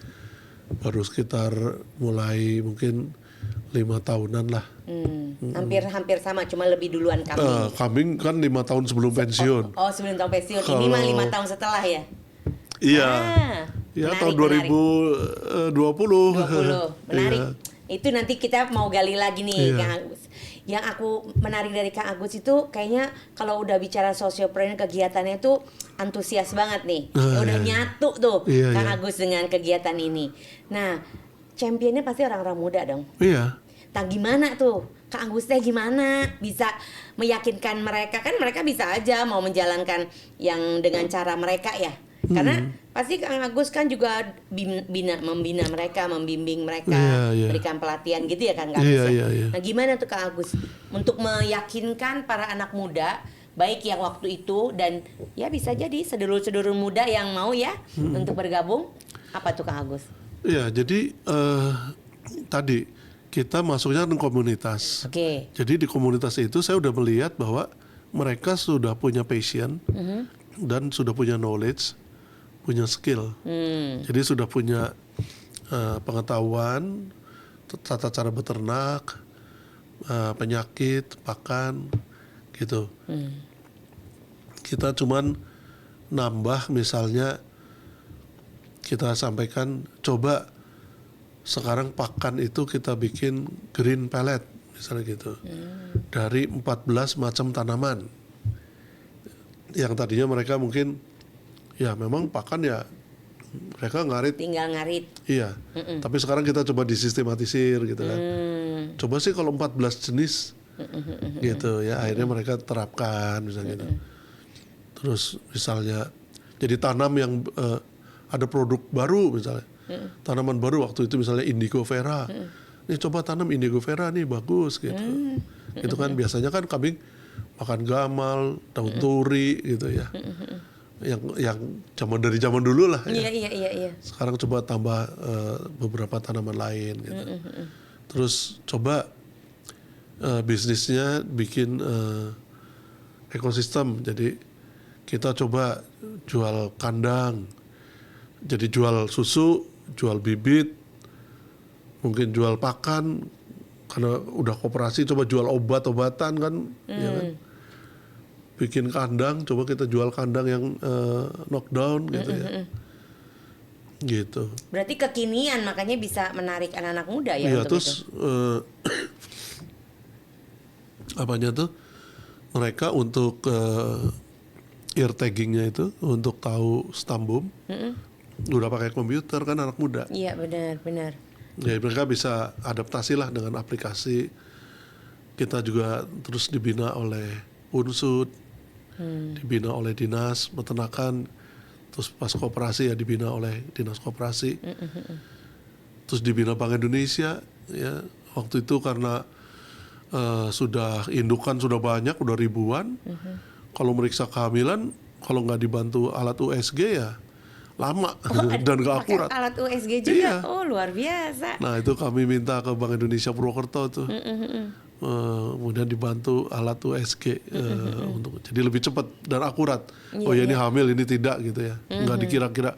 baru sekitar mulai mungkin 5 tahunan lah. Hampir sama, cuma lebih duluan kambing. Kambing kan 5 tahun sebelum pensiun. Oh, sebelum tahun pensiun. Ini mah 5 tahun setelah ya? Iya. Ya Menarik, tahun 2020. 20. Menarik. Iya. Itu nanti kita mau gali lagi nih, Iya. Kang Agus. Yang aku menarik dari Kang Agus itu kayaknya kalau udah bicara sosiopreneur kegiatannya itu antusias banget nih. Ya udah iya. nyatu tuh Iya, Kang iya. Agus dengan kegiatan ini. Nah, championnya pasti orang-orang muda dong. Iya. Nah gimana tuh Kak Agus teh gimana bisa meyakinkan mereka, kan mereka bisa aja mau menjalankan yang dengan cara mereka ya, karena pasti Kang Agus kan juga membina mereka, membimbing mereka, Iya. berikan pelatihan gitu ya kan Kak Agus ya? Iya. Nah gimana tuh Kak Agus untuk meyakinkan para anak muda baik yang waktu itu dan ya bisa jadi sedulur-sedulur muda yang mau ya untuk bergabung, apa tuh Kang Agus? Iya, jadi tadi kita masuknya ke komunitas. Oke. Jadi di komunitas itu saya udah melihat bahwa mereka sudah punya passion dan sudah punya knowledge, punya skill. Jadi sudah punya pengetahuan tata cara beternak, penyakit, pakan, gitu. Kita cuman nambah misalnya kita sampaikan coba sekarang pakan itu kita bikin green pellet misalnya gitu dari 14 macam tanaman yang tadinya mereka mungkin ya memang pakan ya mereka ngarit Tinggal ngarit. iya tapi sekarang kita coba disistematisir gitu kan coba sih kalau 14 jenis gitu ya akhirnya mereka terapkan misalnya gitu terus misalnya jadi tanam yang ada produk baru misalnya tanaman baru waktu itu misalnya indigo vera ini coba tanam indigo vera nih bagus gitu itu kan biasanya kan kambing makan gamal daun turi gitu ya yang dari zaman dulu lah ya. Iya. Sekarang coba tambah beberapa tanaman lain gitu terus coba bisnisnya bikin ekosistem jadi kita coba jual kandang jadi jual susu jual bibit, mungkin jual pakan, karena udah koperasi coba jual obat-obatan kan, ya kan? Bikin kandang, coba kita jual kandang yang knockdown gitu ya, gitu. Berarti kekinian makanya bisa menarik anak-anak muda ya Iya untuk terus itu. apanya tuh mereka untuk ear taggingnya itu untuk tahu stambum. Udah pakai komputer kan anak muda. Iya benar. Jadi mereka bisa adaptasi lah dengan aplikasi. Kita juga terus dibina oleh Unsud, dibina oleh Dinas Peternakan, terus pas koperasi ya dibina oleh Dinas Koperasi, terus dibina Bank Indonesia. Ya waktu itu karena sudah indukan sudah banyak, udah ribuan. Kalau meriksa kehamilan, kalau nggak dibantu alat USG ya lama dan gak akurat. Alat USG juga, Iya. oh luar biasa. Nah itu kami minta ke Bank Indonesia Purwokerto tuh, kemudian dibantu alat USG untuk jadi lebih cepat dan akurat. Oh ya ini hamil ini tidak gitu ya, nggak dikira-kira.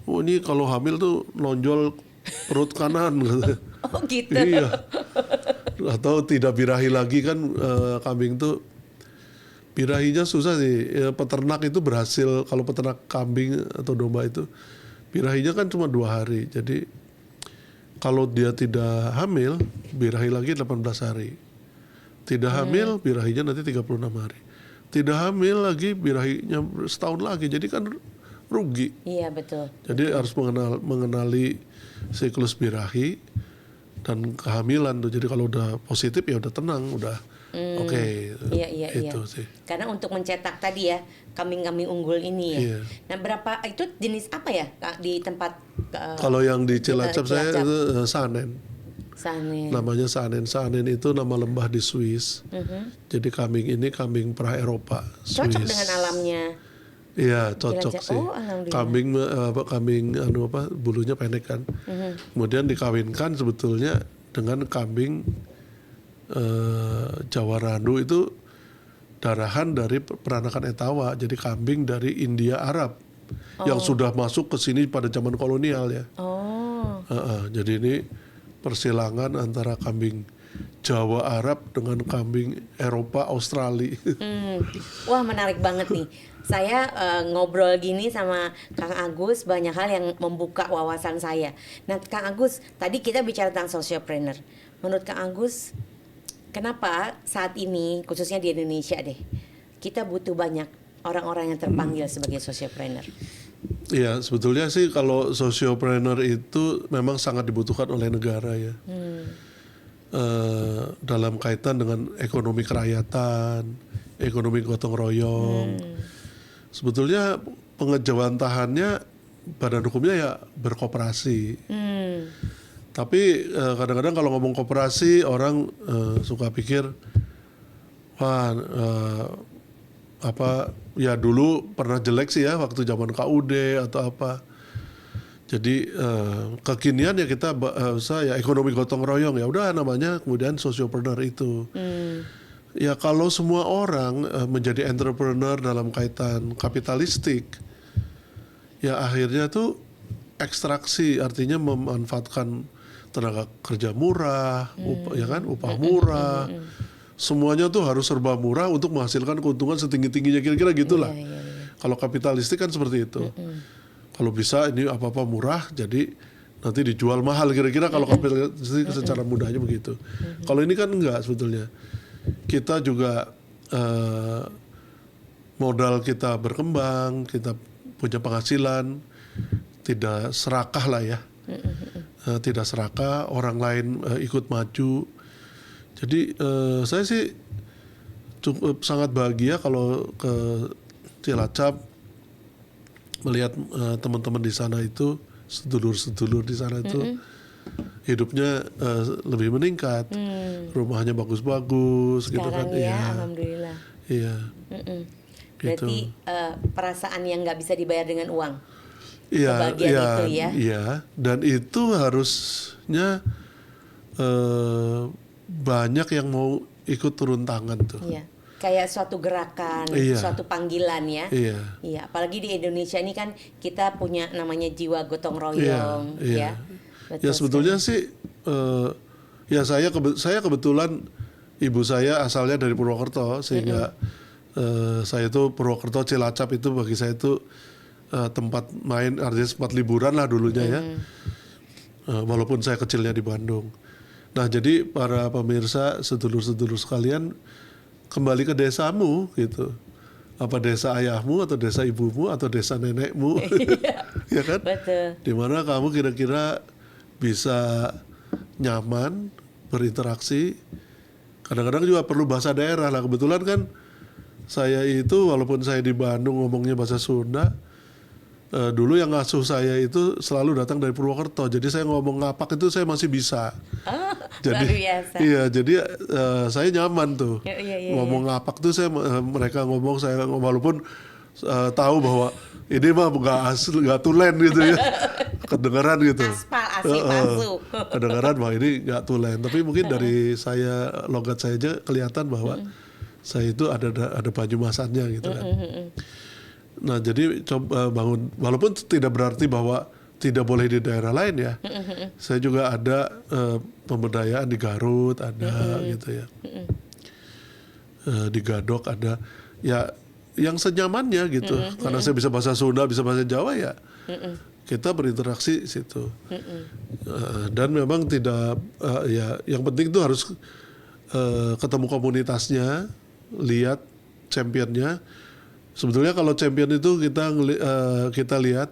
Oh ini kalau hamil tuh nonjol perut kanan gitu. Oh gitu. Iya. Atau tidak birahi lagi kan kambing tuh. Birahinya susah sih, ya, peternak itu berhasil, kalau peternak kambing atau domba itu, birahinya kan cuma 2 hari. Jadi kalau dia tidak hamil, birahi lagi 18 hari. Tidak hamil birahinya nanti 36 hari. Tidak hamil lagi birahinya setahun lagi. Jadi kan rugi. Iya betul. Jadi harus mengenali siklus birahi dan kehamilan tuh. Jadi kalau udah positif ya udah tenang, udah oke. Iya. Itu sih. Karena untuk mencetak tadi ya kambing-kambing unggul ini ya. Iya. Nah berapa itu jenis apa ya Kak, di tempat Kalau yang di Cilacap saya Cilacap. itu Sanen. Sanen? Namanya Sanen. Sanen itu nama lembah di Swiss. Jadi kambing ini kambing pra Eropa. Cocok Swiss. dengan alamnya. Iya cocok Cilacap. sih. Oh, alhamdulillah. Kambing bulunya pendek kan. Kemudian dikawinkan sebetulnya dengan kambing Jawa Randu itu darahan dari peranakan Etawa. Jadi kambing dari India Arab yang sudah masuk ke sini pada zaman kolonial ya. Oh. Jadi ini persilangan antara kambing Jawa Arab dengan kambing Eropa Australia. Wah menarik banget nih. Saya ngobrol gini sama Kang Agus banyak hal yang membuka wawasan saya. Nah Kang Agus, tadi kita bicara tentang sociopreneur. Menurut Kang Agus, kenapa saat ini khususnya di Indonesia deh, kita butuh banyak orang-orang yang terpanggil sebagai sociopreneur? Iya, sebetulnya sih kalau sociopreneur itu memang sangat dibutuhkan oleh negara ya. Dalam kaitan dengan ekonomi kerakyatan, ekonomi gotong royong. Sebetulnya pengejawantahannya badan hukumnya ya berkoperasi. Tapi kadang-kadang kalau ngomong koperasi orang suka pikir wah ya dulu pernah jelek sih ya waktu zaman KUD atau apa. Jadi kekinian ya kita ya ekonomi gotong royong ya udah namanya kemudian sociopreneur itu. Ya kalau semua orang menjadi entrepreneur dalam kaitan kapitalistik, ya akhirnya tuh ekstraksi artinya memanfaatkan tenaga kerja murah, upah murah, semuanya tuh harus serba murah untuk menghasilkan keuntungan setinggi-tingginya kira-kira gitulah. Kalau kapitalistik kan seperti itu. Kalau bisa ini apa-apa murah, jadi nanti dijual mahal kira-kira kalau kapitalistik secara mudahnya begitu. Kalau ini kan enggak sebetulnya. Kita juga modal kita berkembang, kita punya penghasilan, tidak serakah lah ya, tidak serakah, orang lain ikut maju. Jadi saya sih cukup sangat bahagia kalau ke Cilacap melihat teman-teman di sana itu, sedulur-sedulur di sana itu hidupnya lebih meningkat, rumahnya bagus-bagus gitu kan. Sekarang ya, alhamdulillah. Iya. Berarti perasaan yang nggak bisa dibayar dengan uang. Iya, Itu ya. Iya. Dan itu harusnya banyak yang mau ikut turun tangan tuh. Iya. Kayak suatu gerakan, suatu panggilan ya. Iya. Apalagi di Indonesia ini kan kita punya namanya jiwa gotong royong, ya. Betul Ya sebetulnya sih, ya saya kebetulan ibu saya asalnya dari Purwokerto sehingga saya itu Purwokerto Cilacap itu bagi saya itu tempat main, artinya tempat liburan lah dulunya ya. Walaupun saya kecilnya di Bandung. Nah jadi para pemirsa, sedulur-sedulur sekalian, kembali ke desamu gitu. Apa desa ayahmu atau desa ibumu atau desa nenekmu, ya kan? Betul. Di mana kamu kira-kira bisa nyaman berinteraksi. Kadang-kadang juga perlu bahasa daerah lah. Kebetulan kan saya itu walaupun saya di Bandung ngomongnya bahasa Sunda, dulu yang ngasuh saya itu selalu datang dari Purwokerto. Jadi saya ngomong ngapak itu saya masih bisa. Jadi, luar biasa. Iya, jadi saya nyaman tuh. Ngomong ngapak tuh mereka ngomong saya walaupun tahu bahwa ini mah nggak tulen gitu ya. Kedengaran gitu. Aspal, asli palsu. Kedengaran bahwa ini nggak tulen. Tapi mungkin dari saya logat saya aja kelihatan bahwa saya itu ada Banyumasannya gitu kan. Nah jadi coba bangun, walaupun tidak berarti bahwa tidak boleh di daerah lain ya. Saya juga ada pemberdayaan di Garut ada gitu ya. Di Gadok ada ya yang senyamannya gitu. Karena saya bisa bahasa Sunda, bisa bahasa Jawa ya. Kita berinteraksi situ. Dan memang tidak ya yang penting itu harus ketemu komunitasnya, lihat championnya. Sebetulnya kalau champion itu kita lihat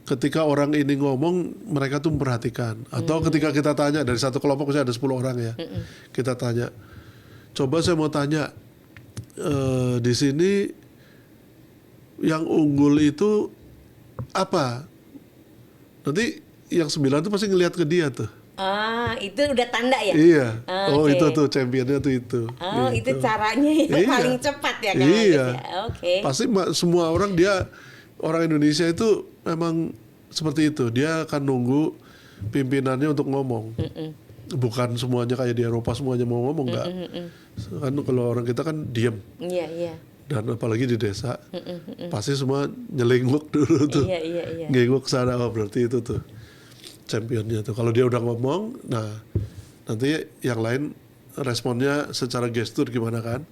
ketika orang ini ngomong, mereka tuh memperhatikan. Atau ketika kita tanya, dari satu kelompok misalnya ada 10 orang ya, kita tanya, coba saya mau tanya, di sini yang unggul itu apa? Nanti yang 9 tuh pasti ngelihat ke dia tuh. Itu udah tanda ya? Iya. Oh, Oke. itu tuh championnya tuh itu. Oh, itu Gitu. caranya yang Iya. paling cepat ya Kang Iya. Agus ya? Oke. Pasti semua orang orang Indonesia itu memang seperti itu. Dia akan nunggu pimpinannya untuk ngomong. Bukan semuanya kayak di Eropa semuanya mau ngomong, enggak. Kan kalau orang kita kan diem. Iya, iya. Dan apalagi di desa, pasti semua nyelinguk dulu tuh. Iya. Ngelinguk sana, oh berarti itu tuh championnya tuh. Kalau dia udah ngomong, nah nanti yang lain responnya secara gestur gimana kan?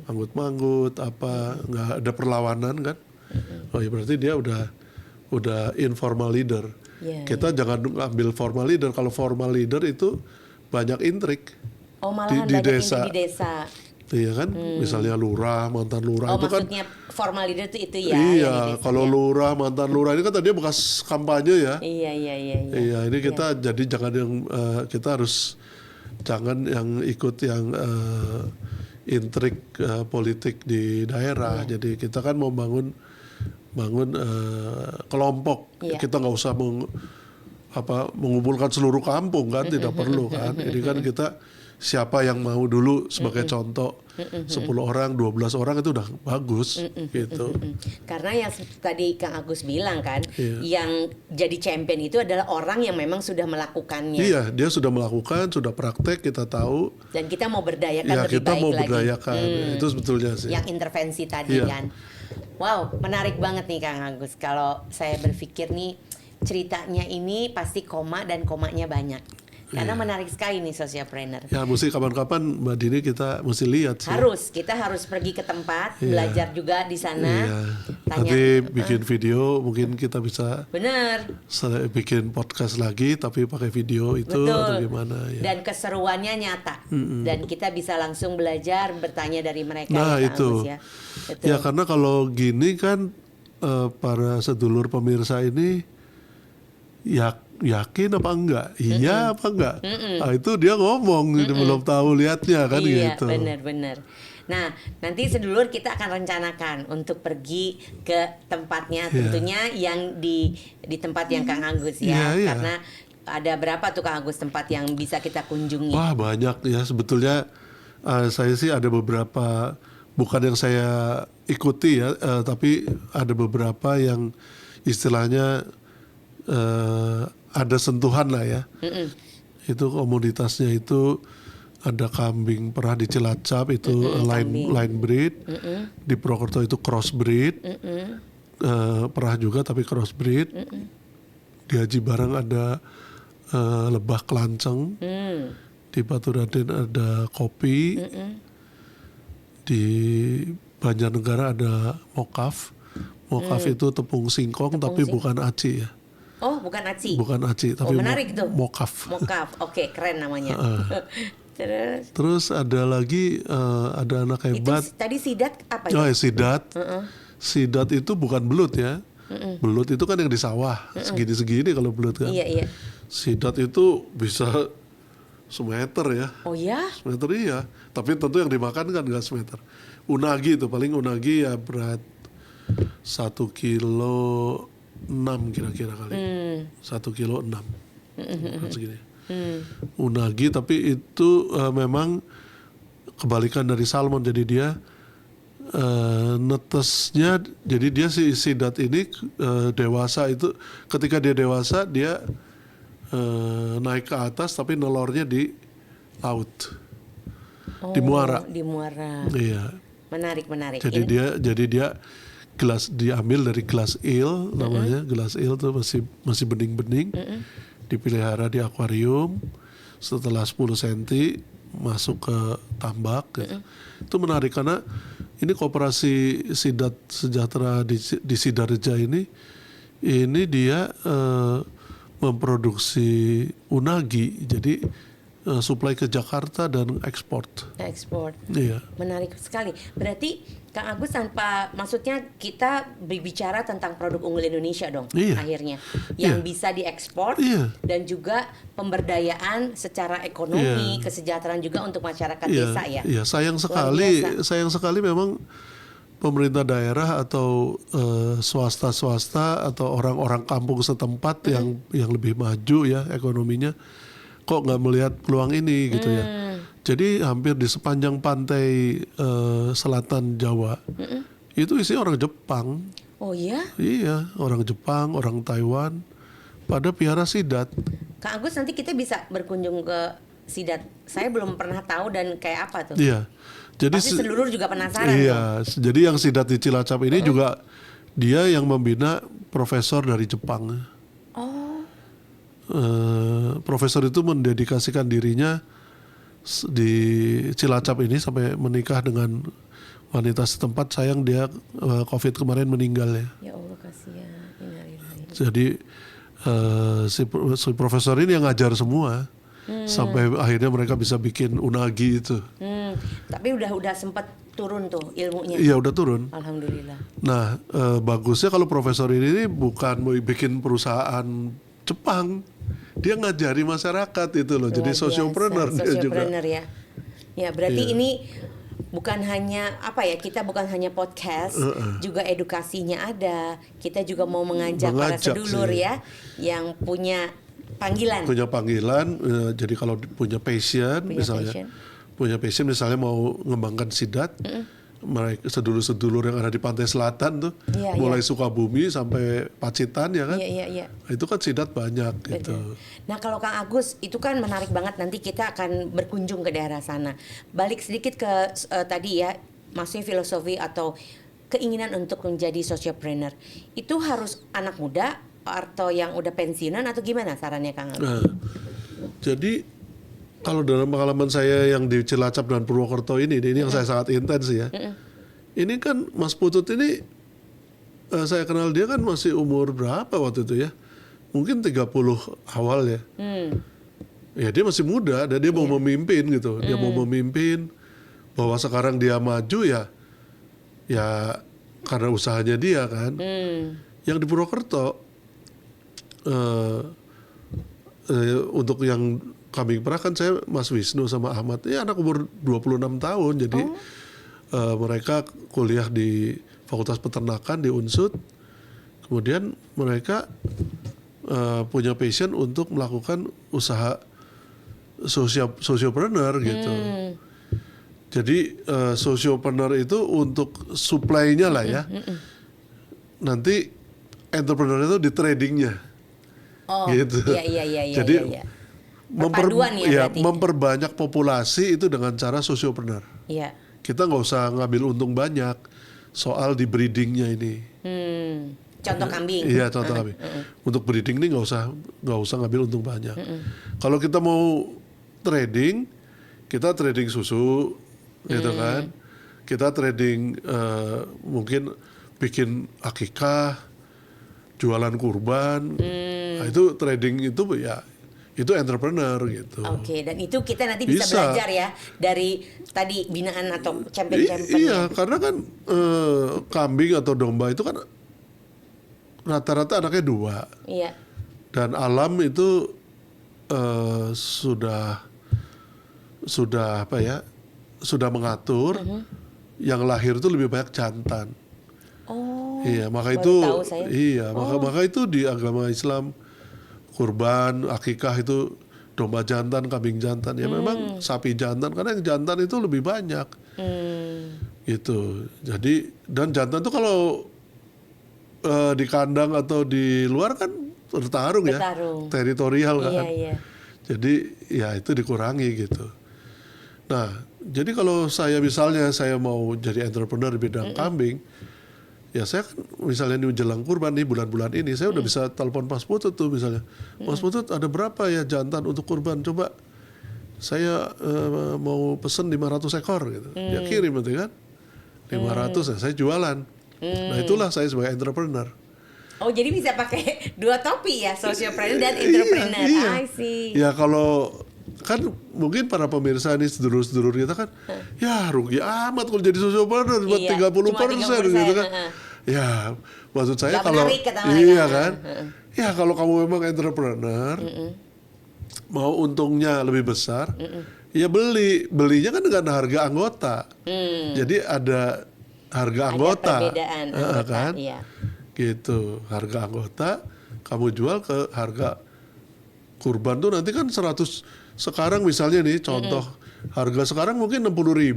Manggut-manggut, apa, nggak ada perlawanan kan? Oh ya berarti dia udah informal leader. Iya, Kita jangan ambil formal leader. Kalau formal leader itu banyak intrik. Oh, malahan di banyak desa. di desa. Iya kan, misalnya lurah, mantan lurah Oh, itu kan. maksudnya formal leader itu ya? yang di Iya, desa kalau ya? lurah, mantan lurah ini kan tadinya bekas kampanye ya. Iya. Iya, ini kita jadi jangan yang kita harus jangan yang ikut yang intrik politik di daerah. Jadi kita kan mau bangun kelompok. Iya. Kita nggak usah mengumpulkan seluruh kampung kan, tidak perlu kan. Ini kan kita siapa yang mau dulu sebagai contoh 10 orang, 12 orang itu udah bagus gitu. Karena yang tadi Kang Agus bilang kan, Iya. yang jadi champion itu adalah orang yang memang sudah melakukannya. Iya, dia sudah melakukan, sudah praktek, kita tahu. Dan kita mau berdayakan Ya lebih kita baik mau lagi. berdayakan, itu sebetulnya sih. Yang intervensi tadi Iya. kan. Wow, menarik banget nih Kang Agus. Kalau saya berpikir nih, ceritanya ini pasti koma dan komanya banyak. Karena menarik sekali nih Sociopreneur. Ya mesti kapan-kapan Mbak Dini kita mesti lihat sih. Kita harus pergi ke tempat, Iya. belajar juga di sana. Iya. Tanya. Nanti bikin video, mungkin kita bisa Bener. bikin podcast lagi tapi pakai video itu Betul. atau gimana ya. Dan keseruannya nyata. Dan kita bisa langsung belajar bertanya dari mereka. Nah, ya, Kang itu. Agus, ya. Betul. Ya karena kalau gini kan para sedulur pemirsa ini yakin apa enggak? Iya apa enggak? Nah, itu dia ngomong, belum tahu lihatnya kan Iya, gitu. benar. Nah, nanti sedulur kita akan rencanakan untuk pergi ke tempatnya, tentunya yang di tempat yang Kang Agus ya. Iya. Karena ada berapa tuh Kang Agus tempat yang bisa kita kunjungi? Wah banyak ya sebetulnya. Saya sih ada beberapa, bukan yang saya ikuti ya, tapi ada beberapa yang istilahnya ada sentuhan lah ya. Itu komunitasnya itu ada kambing perah di Cilacap itu line breed, di Purwokerto itu cross breed, perah juga tapi cross breed. Di Haji Barang ada lebah kelanceng, di Baturadin ada kopi, di Banjarnegara ada mokaf. Mokaf itu tepung singkong tapi bukan aci ya. Oh, bukan aci. Bukan aci, tapi menarik tuh. mokaf. Mokaf. Oke, keren namanya. Terus ada lagi ada anak hebat. Itu tadi sidat apa Oh ya? ya sidat. Sidat itu bukan belut ya. Belut itu kan yang di sawah. Segini-segini kalau belut kan. Iya. Sidat itu bisa semeter ya. Oh ya? Semeter iya. Tapi tentu yang dimakan kan nggak semeter. Unagi itu paling unagi ya berat 1,6 kilo kira-kira kali. 1,6 kilo. Segini. Unagi tapi itu memang kebalikan dari salmon, jadi dia netesnya, jadi dia si sidat ini dewasa itu ketika dia dewasa dia naik ke atas tapi nelornya di laut, di muara. Di muara. Iya. Menarik. Jadi dia diambil dari glass eel namanya. Glass eel tuh masih bening-bening. Dipelihara di akuarium, setelah 10 cm masuk ke tambak gitu. Itu menarik karena ini koperasi Sidat Sejahtera di Sidareja ini dia memproduksi unagi. Jadi supply ke Jakarta dan ekspor. Ekspor. Iya. Menarik sekali. Berarti Kang Agus maksudnya kita berbicara tentang produk unggul Indonesia dong, Iya. akhirnya yang Iya. bisa diekspor Iya. dan juga pemberdayaan secara ekonomi, Iya. kesejahteraan juga untuk masyarakat Iya, desa ya. iya, sayang biasa. sekali memang pemerintah daerah atau swasta atau orang-orang kampung setempat yang lebih maju ya ekonominya, kok nggak melihat peluang ini gitu ya. Jadi hampir di sepanjang pantai selatan Jawa itu isinya orang Jepang. Oh iya, Iya, orang Jepang, orang Taiwan pada piara sidat. Kang Agus nanti kita bisa berkunjung ke Sidat. Saya belum pernah tahu dan kayak apa tuh. Iya. Jadi Pasti seluruh juga penasaran. iya, jadi yang sidat di Cilacap ini juga dia yang membina profesor dari Jepang. Oh, Profesor itu mendedikasikan dirinya di Cilacap ini sampai menikah dengan wanita setempat. Sayang dia COVID kemarin meninggal ya. ya Allah kasihan. Innalillahi. Jadi si profesor ini yang ngajar semua sampai akhirnya mereka bisa bikin unagi itu. Tapi udah sempat turun tuh ilmunya. Iya udah turun. Alhamdulillah. Nah bagusnya kalau profesor ini bukan mau bikin perusahaan Jepang, dia ngajari masyarakat itu loh. Jadi Luar biasa. sociopreneur dia juga. Sociopreneur ya. Ya berarti Iya. ini bukan hanya kita bukan hanya podcast, juga edukasinya ada. Kita juga mau mengajak para Mengajak sedulur sih. ya yang punya panggilan. Punya panggilan, jadi kalau punya passion misalnya mau ngembangkan sidat, mereka sedulur-sedulur yang ada di pantai selatan tuh, Iya, mulai iya. Sukabumi sampai Pacitan ya kan, Iya. Nah, itu kan sidat banyak gitu. Betul. Nah kalau Kang Agus itu kan menarik banget, nanti kita akan berkunjung ke daerah sana. Balik sedikit ke tadi ya, maksudnya filosofi atau keinginan untuk menjadi sociopreneur. Itu harus anak muda atau yang udah pensiunan atau gimana sarannya Kang Agus? Nah, jadi kalau dalam pengalaman saya yang di Cilacap dan Purwokerto ini yang saya sangat intens ya. Ini kan Mas Putut ini saya kenal dia kan masih umur berapa waktu itu ya? Mungkin 30 awal ya. Ya dia masih muda dan dia mau memimpin gitu. Dia mau memimpin, bahwa sekarang dia maju ya karena usahanya dia kan. Yang di Purwokerto untuk yang kambing perah kan saya Mas Wisnu sama Ahmad, anak umur 26 tahun. Jadi mereka kuliah di Fakultas Peternakan di Unsud. Kemudian mereka punya passion untuk melakukan usaha sociopreneur gitu. Jadi sociopreneur itu untuk supply-nya lah ya. Nanti entrepreneur itu di tradingnya. Oh, gitu. Iya. Jadi iya. Perpaduan ya berarti. memperbanyak populasi itu dengan cara sociopreneur. Iya. Kita nggak usah ngambil untung banyak soal di breedingnya ini. Contoh kambing. Iya, contoh kambing. Untuk breeding ini nggak usah ngambil untung banyak. Kalau kita mau trading, kita trading susu, gitu kan. Kita trading mungkin bikin akikah, jualan kurban. Nah, itu trading itu ya itu entrepreneur gitu. Oke, dan itu kita nanti bisa belajar ya dari tadi binaan atau champion-champion. Iya, karena kan kambing atau domba itu kan rata-rata anaknya 2. Iya. Dan alam itu sudah apa ya? Sudah mengatur yang lahir itu lebih banyak jantan. Oh. Iya, maka baru itu tahu saya. iya, maka itu di agama Islam kurban, akikah itu domba jantan, kambing jantan. Ya memang sapi jantan karena yang jantan itu lebih banyak. Gitu. Jadi dan jantan tuh kalau di kandang atau di luar kan bertarung ya, teritorial kan. Iya. Jadi ya itu dikurangi gitu. Nah, jadi kalau saya misalnya saya mau jadi entrepreneur di bidang kambing, ya saya kan misalnya ini menjelang kurban nih bulan-bulan ini, saya udah bisa telepon Mas Putut tuh misalnya. Mas Putut ada berapa ya jantan untuk kurban? Coba saya mau pesen 500 ekor gitu. Dia kirim nanti kan. 500 ya saya jualan. Nah itulah saya sebagai entrepreneur. Oh jadi bisa pakai 2 topi ya, sociopreneur dan entrepreneur. Iya. I see. Ya kalau kan mungkin para pemirsa nih sedulur-sedulur kita kan, ya rugi amat kalau jadi sociopreneur buat Iya, 30% cuma 30%, gitu kan. Ya, maksud saya Nggak kalau menarik kata iya mereka. kan, ya kalau kamu memang entrepreneur, mau untungnya lebih besar, ya belinya kan dengan harga anggota. Jadi ada harga anggota, perbedaan anggota, kan? iya. Gitu, harga anggota kamu jual ke harga kurban tuh nanti kan 100. Sekarang misalnya nih contoh harga sekarang mungkin 60.000.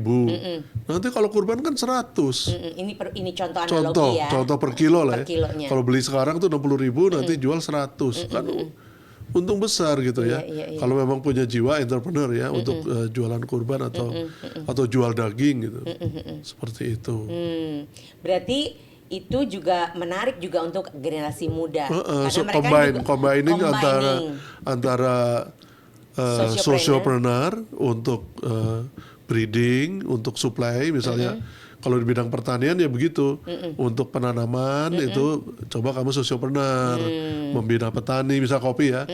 Nanti kalau kurban kan 100. Ini contoh analogi ya. Contoh per kilo lah Per ya. kilonya. Kalau beli sekarang tuh 60.000 nanti jual 100. Kan untung besar gitu ya. Iya. Kalau memang punya jiwa entrepreneur ya untuk jualan kurban atau jual daging gitu. Seperti itu. Berarti itu juga menarik juga untuk generasi muda. So Karena mereka combining antara Sociopreneur. sociopreneur untuk breeding, untuk supply misalnya. Kalau di bidang pertanian ya begitu. Untuk penanaman itu coba kamu sociopreneur, membina petani, bisa kopi ya.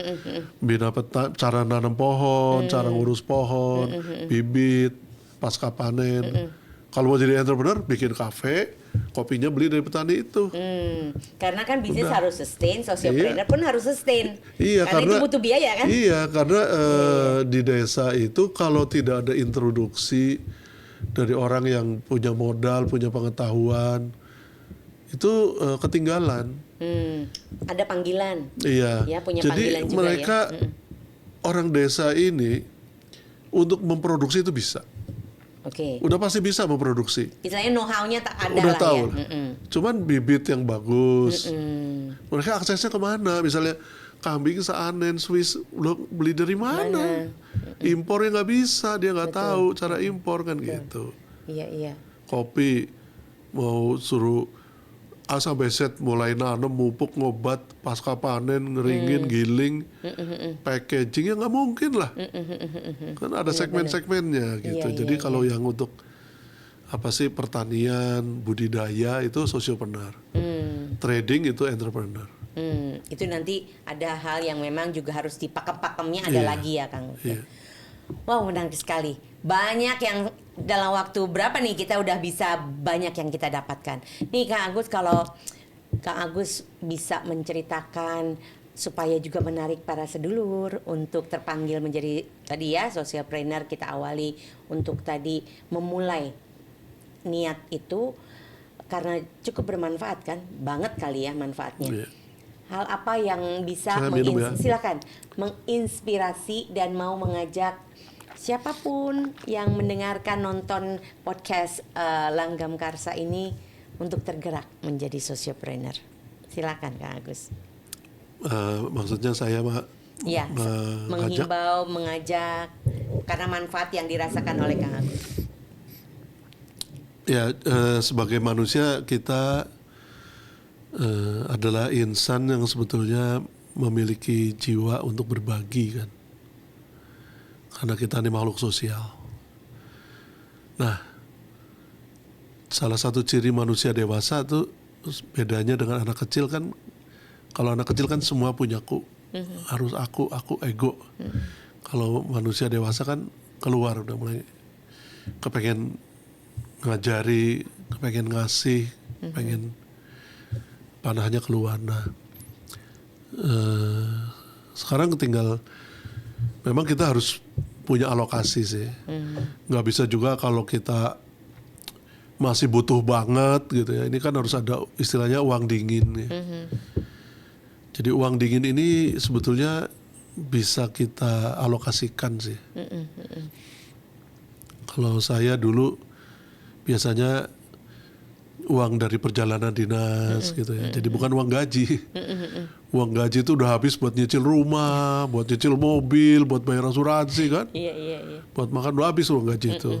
Membina cara nanam pohon, cara ngurus pohon, bibit, pasca panen. Kalau mau jadi entrepreneur, bikin kafe, kopinya beli dari petani itu. Karena kan bisnis harus sustain, sociopreneur pun harus sustain. Iya, karena itu butuh biaya kan? Iya, karena di desa itu kalau tidak ada introduksi dari orang yang punya modal, punya pengetahuan, itu ketinggalan. Ada panggilan. Iya. Ya, punya Jadi panggilan juga mereka orang desa ini untuk memproduksi itu bisa. Oke. Udah pasti bisa memproduksi. Istilahnya know-how-nya tak ada Udah lah tahu ya. lah. Cuman bibit yang bagus. Mereka aksesnya kemana? Misalnya kambing seanen Swiss, lo beli dari mana? Impornya nggak bisa, dia nggak tahu cara impor kan gitu. Iya. Kopi mau suruh A sampai Z mulai nanam, mupuk, ngobat, pasca panen, ngeringin, giling, packaging ya nggak mungkin lah. Kan ada segmen-segmennya gitu. Iya, Jadi iya, kalau yang untuk apa sih pertanian, budidaya itu sociopreneur. Trading itu entrepreneur. Itu nanti ada hal yang memang juga harus dipakem-pakemnya ada lagi ya Kang. Iya. Wow, menarik sekali. Banyak yang dalam waktu berapa nih kita udah bisa banyak yang kita dapatkan. Nih Kang Agus, kalau Kang Agus bisa menceritakan supaya juga menarik para sedulur untuk terpanggil menjadi tadi ya sociopreneur, kita awali untuk tadi memulai niat itu karena cukup bermanfaat kan, banget kali ya manfaatnya. Iya. Hal apa yang bisa Saya minum ya. silakan menginspirasi dan mau mengajak siapapun yang mendengarkan nonton podcast Langgam Karsa ini untuk tergerak menjadi sociopreneur. Silakan Kang Agus. Maksudnya saya Ya, menghimbau, mengajak karena manfaat yang dirasakan oleh Kang Agus. Ya, sebagai manusia kita adalah insan yang sebetulnya memiliki jiwa untuk berbagi kan. Karena kita ini makhluk sosial. Nah, salah satu ciri manusia dewasa tuh bedanya dengan anak kecil kan. Kalau anak kecil kan semua punyaku, harus aku ego. Kalau manusia dewasa kan keluar udah mulai kepengen ngajari, kepengen ngasih, pengen panahnya keluar. Nah, sekarang tinggal memang kita harus punya alokasi sih. Nggak bisa juga kalau kita masih butuh banget gitu ya. Ini kan harus ada istilahnya uang dingin ya. Jadi uang dingin ini sebetulnya bisa kita alokasikan sih. Kalau saya dulu biasanya uang dari perjalanan dinas gitu ya. Jadi bukan uang gaji. Uang gaji itu udah habis buat nyicil rumah, buat nyicil mobil, buat bayar asuransi kan. Iya. Buat makan udah habis uang gaji itu.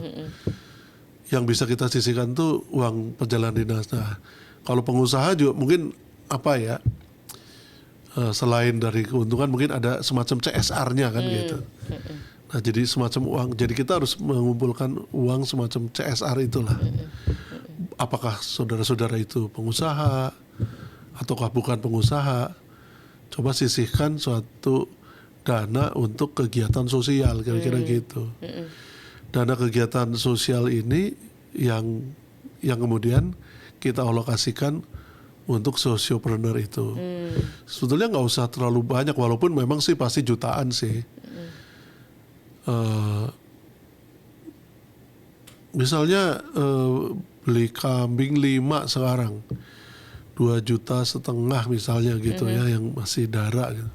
Yang bisa kita sisihkan tuh uang perjalanan dinas. Nah, kalau pengusaha juga mungkin apa ya? Selain dari keuntungan mungkin ada semacam CSR-nya kan gitu. Nah, jadi semacam uang. Jadi kita harus mengumpulkan uang semacam CSR itulah. Apakah saudara-saudara itu pengusaha ataukah bukan pengusaha? Coba sisihkan suatu dana untuk kegiatan sosial, kira-kira gitu. Dana kegiatan sosial ini yang kemudian kita alokasikan untuk sosiopreneur itu. Sebetulnya nggak usah terlalu banyak, walaupun memang sih pasti jutaan sih. Misalnya beli kambing 5 sekarang 2,5 juta misalnya gitu ya, yang masih darah gitu.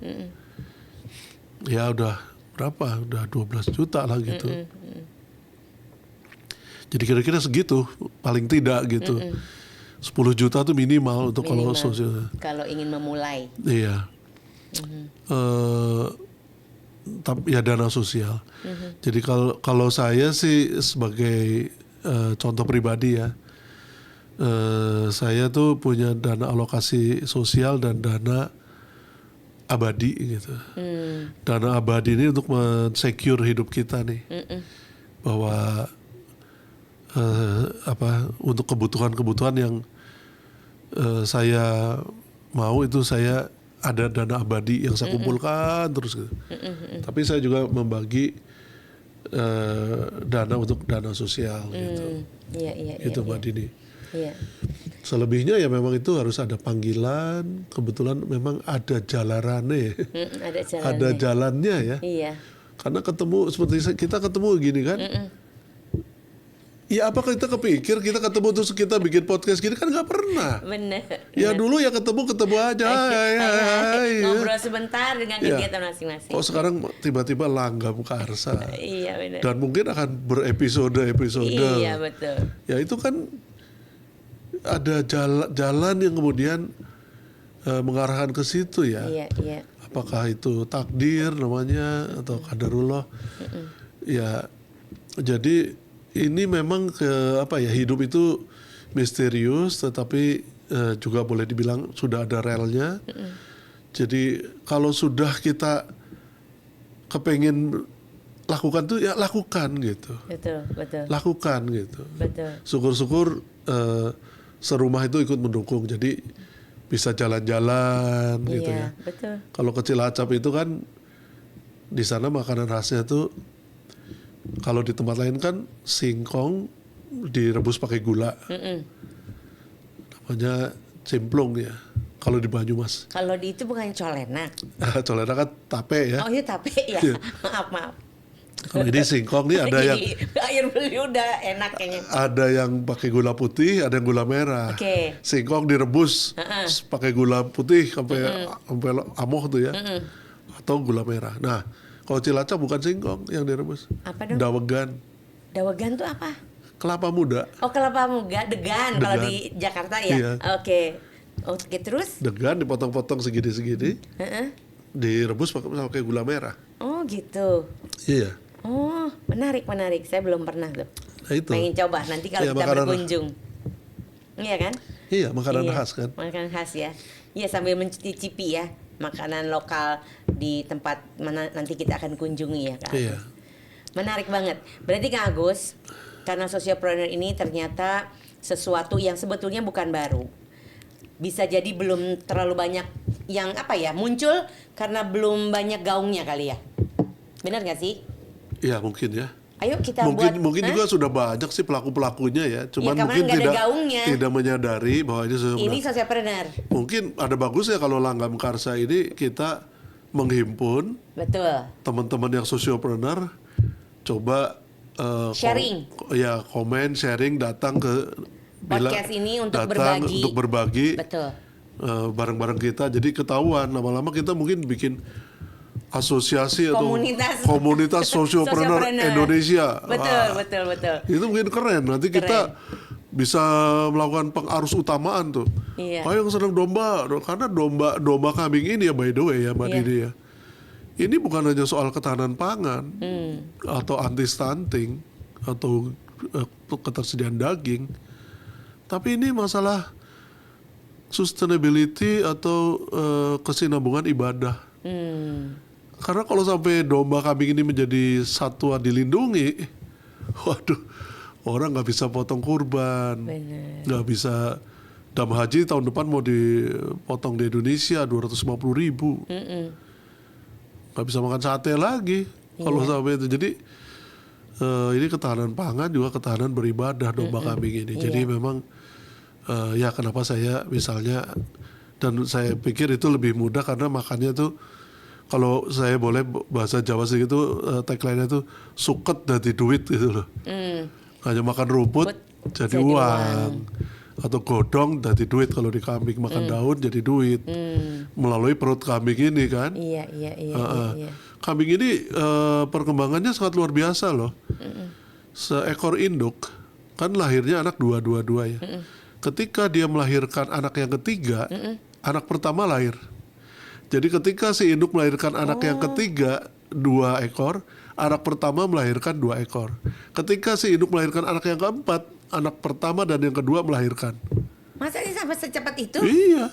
Ya udah berapa? Udah 12 juta lah gitu. Jadi kira-kira segitu paling tidak gitu. 10 juta tuh minimal untuk kalau sosial. Kalau ingin memulai. Iya. Tapi ya dana sosial. Jadi kalau saya sih sebagai contoh pribadi ya, saya tuh punya dana alokasi sosial dan dana abadi gitu. Dana abadi ini untuk men-secure hidup kita nih, bahwa untuk kebutuhan-kebutuhan yang saya mau itu saya ada dana abadi yang saya kumpulkan terus gitu. Tapi saya juga membagi dana untuk dana sosial gitu. Itu Mbak Dini. Iya. Selebihnya ya memang itu harus ada panggilan. Kebetulan memang ada jalarannya. Ada jalannya ya. Iya. Karena ketemu seperti kita ketemu gini kan. Ya apakah kita kepikir kita ketemu terus kita bikin podcast gini, kan nggak pernah. Bener. Ya dulu ya ketemu aja. Hai. Ngobrol sebentar dengan kegiatan masing-masing. Kok sekarang tiba-tiba langgam karsa. Iya benar. Dan mungkin akan berepisode-episode. Iya betul. Ya itu kan ada jalan yang kemudian mengarahkan ke situ ya. Iya. Apakah itu takdir namanya atau qadarullah? Ya, jadi ini memang hidup itu misterius, tetapi juga boleh dibilang sudah ada relnya. Jadi kalau sudah kita kepengen lakukan tuh ya lakukan gitu. Betul. Lakukan gitu. Betul. Syukur-syukur serumah itu ikut mendukung, jadi bisa jalan-jalan gitu ya. Betul. Kalau ke Cilacap itu kan di sana makanan khasnya tuh, kalau di tempat lain kan singkong direbus pakai gula, namanya cemplung ya. Kalau di Banyumas. Kalau di itu bukan colena. Colena kan tape ya. Oh iya tape ya. Maaf. Kalau ini singkong nih ada yang air beli udah enak kayaknya. Ada yang pakai gula putih, ada yang gula merah. Singkong direbus pakai gula putih sampai amoh tuh ya. Atau gula merah. Nah, kalau Cilacap bukan singkong yang direbus. Apa dong? Dawegan. Dawegan tuh apa? Kelapa muda. Oh, kelapa muda, degan. Kalau di Jakarta ya. Iya. Oke, terus? Degan dipotong-potong segini-segini. Direbus pakai gula merah. Oh, gitu. Iya. Oh, menarik. Saya belum pernah tuh. Nah, itu. Pengen coba nanti kalau kita berkunjung. Iya kan? Iya, makanan khas kan. Makanan khas ya. Iya, sambil mencicipi ya makanan lokal di tempat mana nanti kita akan kunjungi ya Kak. Iya. Menarik banget. Berarti Kak Agus, karena sosiopreneur ini ternyata sesuatu yang sebetulnya bukan baru. Bisa jadi belum terlalu banyak yang muncul karena belum banyak gaungnya kali ya. Benar nggak sih? Iya, mungkin ya. Ayo kita mungkin juga sudah banyak sih pelaku-pelakunya ya. Cuman mungkin tidak menyadari bahwa ini sosiopreneur. Mungkin ada bagusnya kalau Langgam Karsa ini kita menghimpun teman-teman yang sosiopreneur, coba sharing. Komen, sharing, datang ke podcast ini untuk berbagi. Betul. Bareng-bareng kita. Jadi ketahuan lama-lama kita mungkin bikin asosiasi atau komunitas sosiopreneur Indonesia. Betul. Itu mungkin keren. Nanti kita bisa melakukan pengarus utamaan tuh. Iya. Yang senang domba, karena domba kambing ini ya, by the way ya Mbak Dini ya. Ini bukan hanya soal ketahanan pangan atau anti stunting atau ketersediaan daging, tapi ini masalah sustainability atau kesinambungan ibadah. Karena kalau sampai domba kambing ini menjadi satwa dilindungi, waduh, orang nggak bisa potong kurban, nggak bisa. Dam haji tahun depan mau dipotong di Indonesia 250.000. nggak bisa makan sate lagi kalau sampai itu. Jadi ini ketahanan pangan juga ketahanan beribadah domba kambing ini. Jadi memang ya kenapa saya misalnya, dan saya pikir itu lebih mudah karena makannya tuh, kalau saya boleh bahasa Jawa sih itu tagline-nya tuh suket dadi duit gitu loh. Hanya makan rumput jadi uang. Atau godong jadi duit, kalau di kambing makan daun jadi duit. Melalui perut kambing ini kan. Iya. Kambing ini perkembangannya sangat luar biasa loh. Seekor induk kan lahirnya anak dua ya. Ketika dia melahirkan anak yang ketiga, anak pertama lahir. Jadi ketika si induk melahirkan anak yang ketiga 2 ekor, anak pertama melahirkan 2 ekor. Ketika si induk melahirkan anak yang keempat, anak pertama dan yang kedua melahirkan. Masa ini sampai secepat itu? Iya.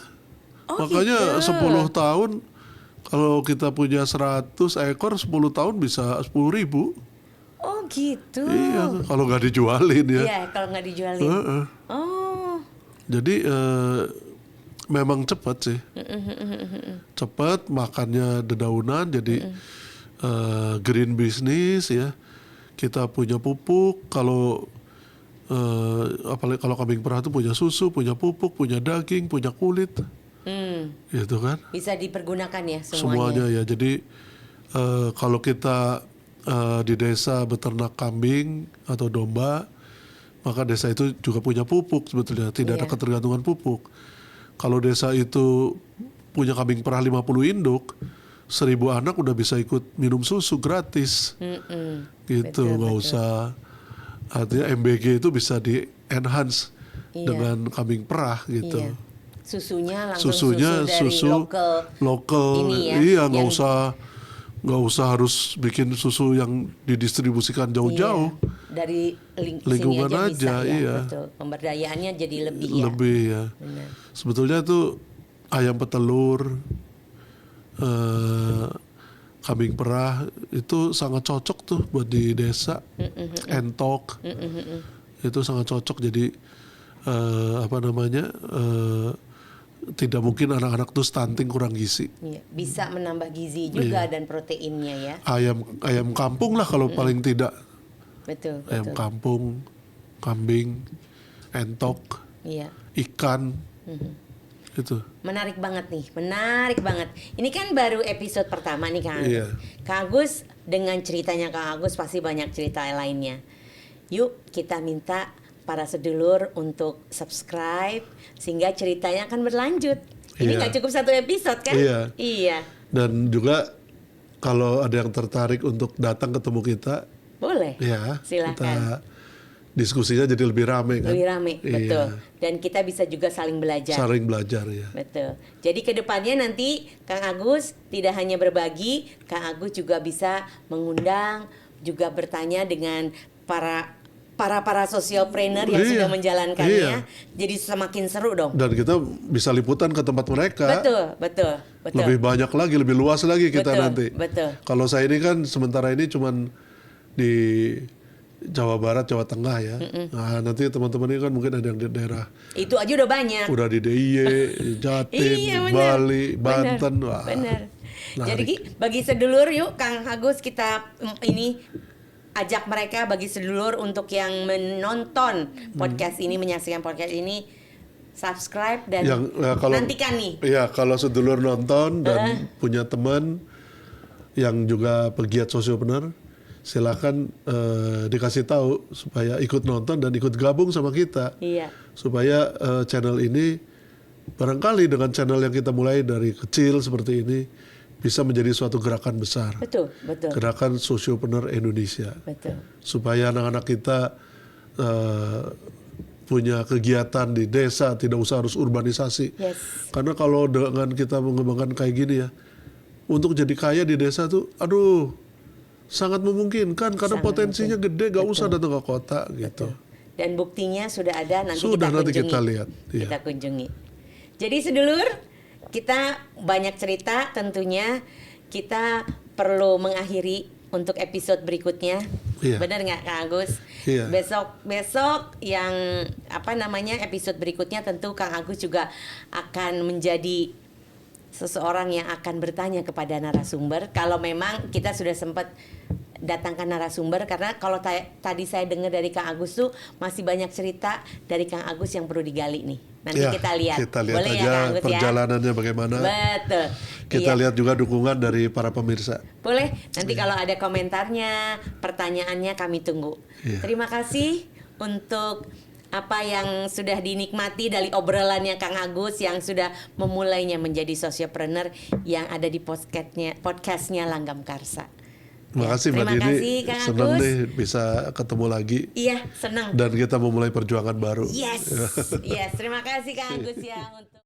Oh, Makanya gitu. 10 tahun, kalau kita punya 100 ekor, 10 tahun bisa 10.000. Oh gitu. Iya, kalau nggak dijualin ya. Iya, kalau nggak dijualin. Oh. Jadi memang cepat sih. Cepat, makannya dedaunan, jadi green business ya. Kita punya pupuk, kalau apalagi kalau kambing perah itu punya susu, punya pupuk, punya daging, punya kulit. Gitu kan. Bisa dipergunakan ya Semuanya ya. Jadi kalau kita di desa beternak kambing atau domba, maka desa itu juga punya pupuk sebetulnya. Tidak ada ketergantungan pupuk. Kalau desa itu punya kambing perah 50 induk, 1.000 anak udah bisa ikut minum susu gratis. Gitu, nggak usah. Artinya MBG itu bisa di enhance dengan kambing perah gitu. Iya. Susunya langsung dari susu lokal ini ya, iya, nggak usah harus bikin susu yang didistribusikan jauh-jauh. Dari lingkungan sini aja aja, bisa, iya. Betul. Pemberdayaannya jadi lebih ya. Lebih ya. Benar. Sebetulnya tuh ayam petelur, kambing perah itu sangat cocok tuh buat di desa. Entok itu sangat cocok. Jadi tidak mungkin anak-anak tuh stunting kurang gizi. Iya, bisa menambah gizi juga dan proteinnya ya. Ayam kampung lah kalau paling tidak. Betul. Ayam kampung, kambing, entok, ikan, itu. Menarik banget nih, menarik banget. Ini kan baru episode pertama nih Kang Agus. Iya. Kang Agus dengan ceritanya Kang Agus pasti banyak cerita lainnya. Yuk kita minta para sedulur untuk subscribe sehingga ceritanya akan berlanjut. Ini nggak cukup 1 episode kan? Iya. Dan juga kalau ada yang tertarik untuk datang ketemu kita, boleh. Ya, silakan. Kita diskusinya jadi lebih ramai kan? Lebih ramai, betul. Dan kita bisa juga saling belajar. Saling belajar ya. Betul. Jadi kedepannya nanti Kang Agus tidak hanya berbagi, Kang Agus juga bisa mengundang, juga bertanya dengan para socialpreneur yang sudah menjalankannya. Jadi semakin seru dong. Dan kita bisa liputan ke tempat mereka. Betul. Lebih banyak lagi, lebih luas lagi kita nanti. Betul. Kalau saya ini kan sementara ini cuman di Jawa Barat, Jawa Tengah ya. Nah, nanti teman-teman ini kan mungkin ada yang di daerah. Itu aja udah banyak. Udah di DIY, Jatim, Bali, Banten. Wah. Benar. Jadi bagi sedulur yuk Kang Agus kita ini ajak mereka, bagi sedulur untuk yang menonton podcast ini, menyaksikan podcast ini, subscribe dan nantikan nih. Iya, kalau sedulur nonton dan punya teman yang juga pegiat sosiopreneur, silakan dikasih tahu supaya ikut nonton dan ikut gabung sama kita. Iya. Supaya channel ini barangkali dengan channel yang kita mulai dari kecil seperti ini bisa menjadi suatu gerakan besar. Betul. Gerakan sosiopreneur Indonesia. Betul. Supaya anak-anak kita punya kegiatan di desa, tidak usah harus urbanisasi. Yes. Karena kalau dengan kita mengembangkan kayak gini ya, untuk jadi kaya di desa tuh, aduh, sangat memungkinkan karena potensinya gede, gak usah datang ke kota gitu. Dan buktinya sudah ada, nanti kita lihat. Kita kunjungi. Jadi sedulur, kita banyak cerita, tentunya kita perlu mengakhiri untuk episode berikutnya. Benar nggak Kang Agus? Iya. Besok yang episode berikutnya tentu Kang Agus juga akan menjadi seseorang yang akan bertanya kepada narasumber. Kalau memang kita sudah sempat datangkan narasumber, karena kalau tadi saya dengar dari Kang Agus tuh masih banyak cerita dari Kang Agus yang perlu digali nih. Nanti Ya, kita lihat. kita lihat Boleh aja ya Kang Agus perjalanannya bagaimana. Betul. Kita Iya. lihat juga dukungan dari para pemirsa. Boleh. Nanti kalau ada komentarnya, pertanyaannya kami tunggu. Iya. Terima kasih untuk apa yang sudah dinikmati dari obrolannya Kang Agus yang sudah memulainya menjadi sosiopreneur yang ada di podcastnya Langgam Karsa. Terima Ya, kasih Mbak terima Dini, kasih, Kang senang Agus. nih bisa ketemu lagi Iya, senang. dan kita memulai perjuangan baru. Yes, yes. Terima kasih Kang Agus ya untuk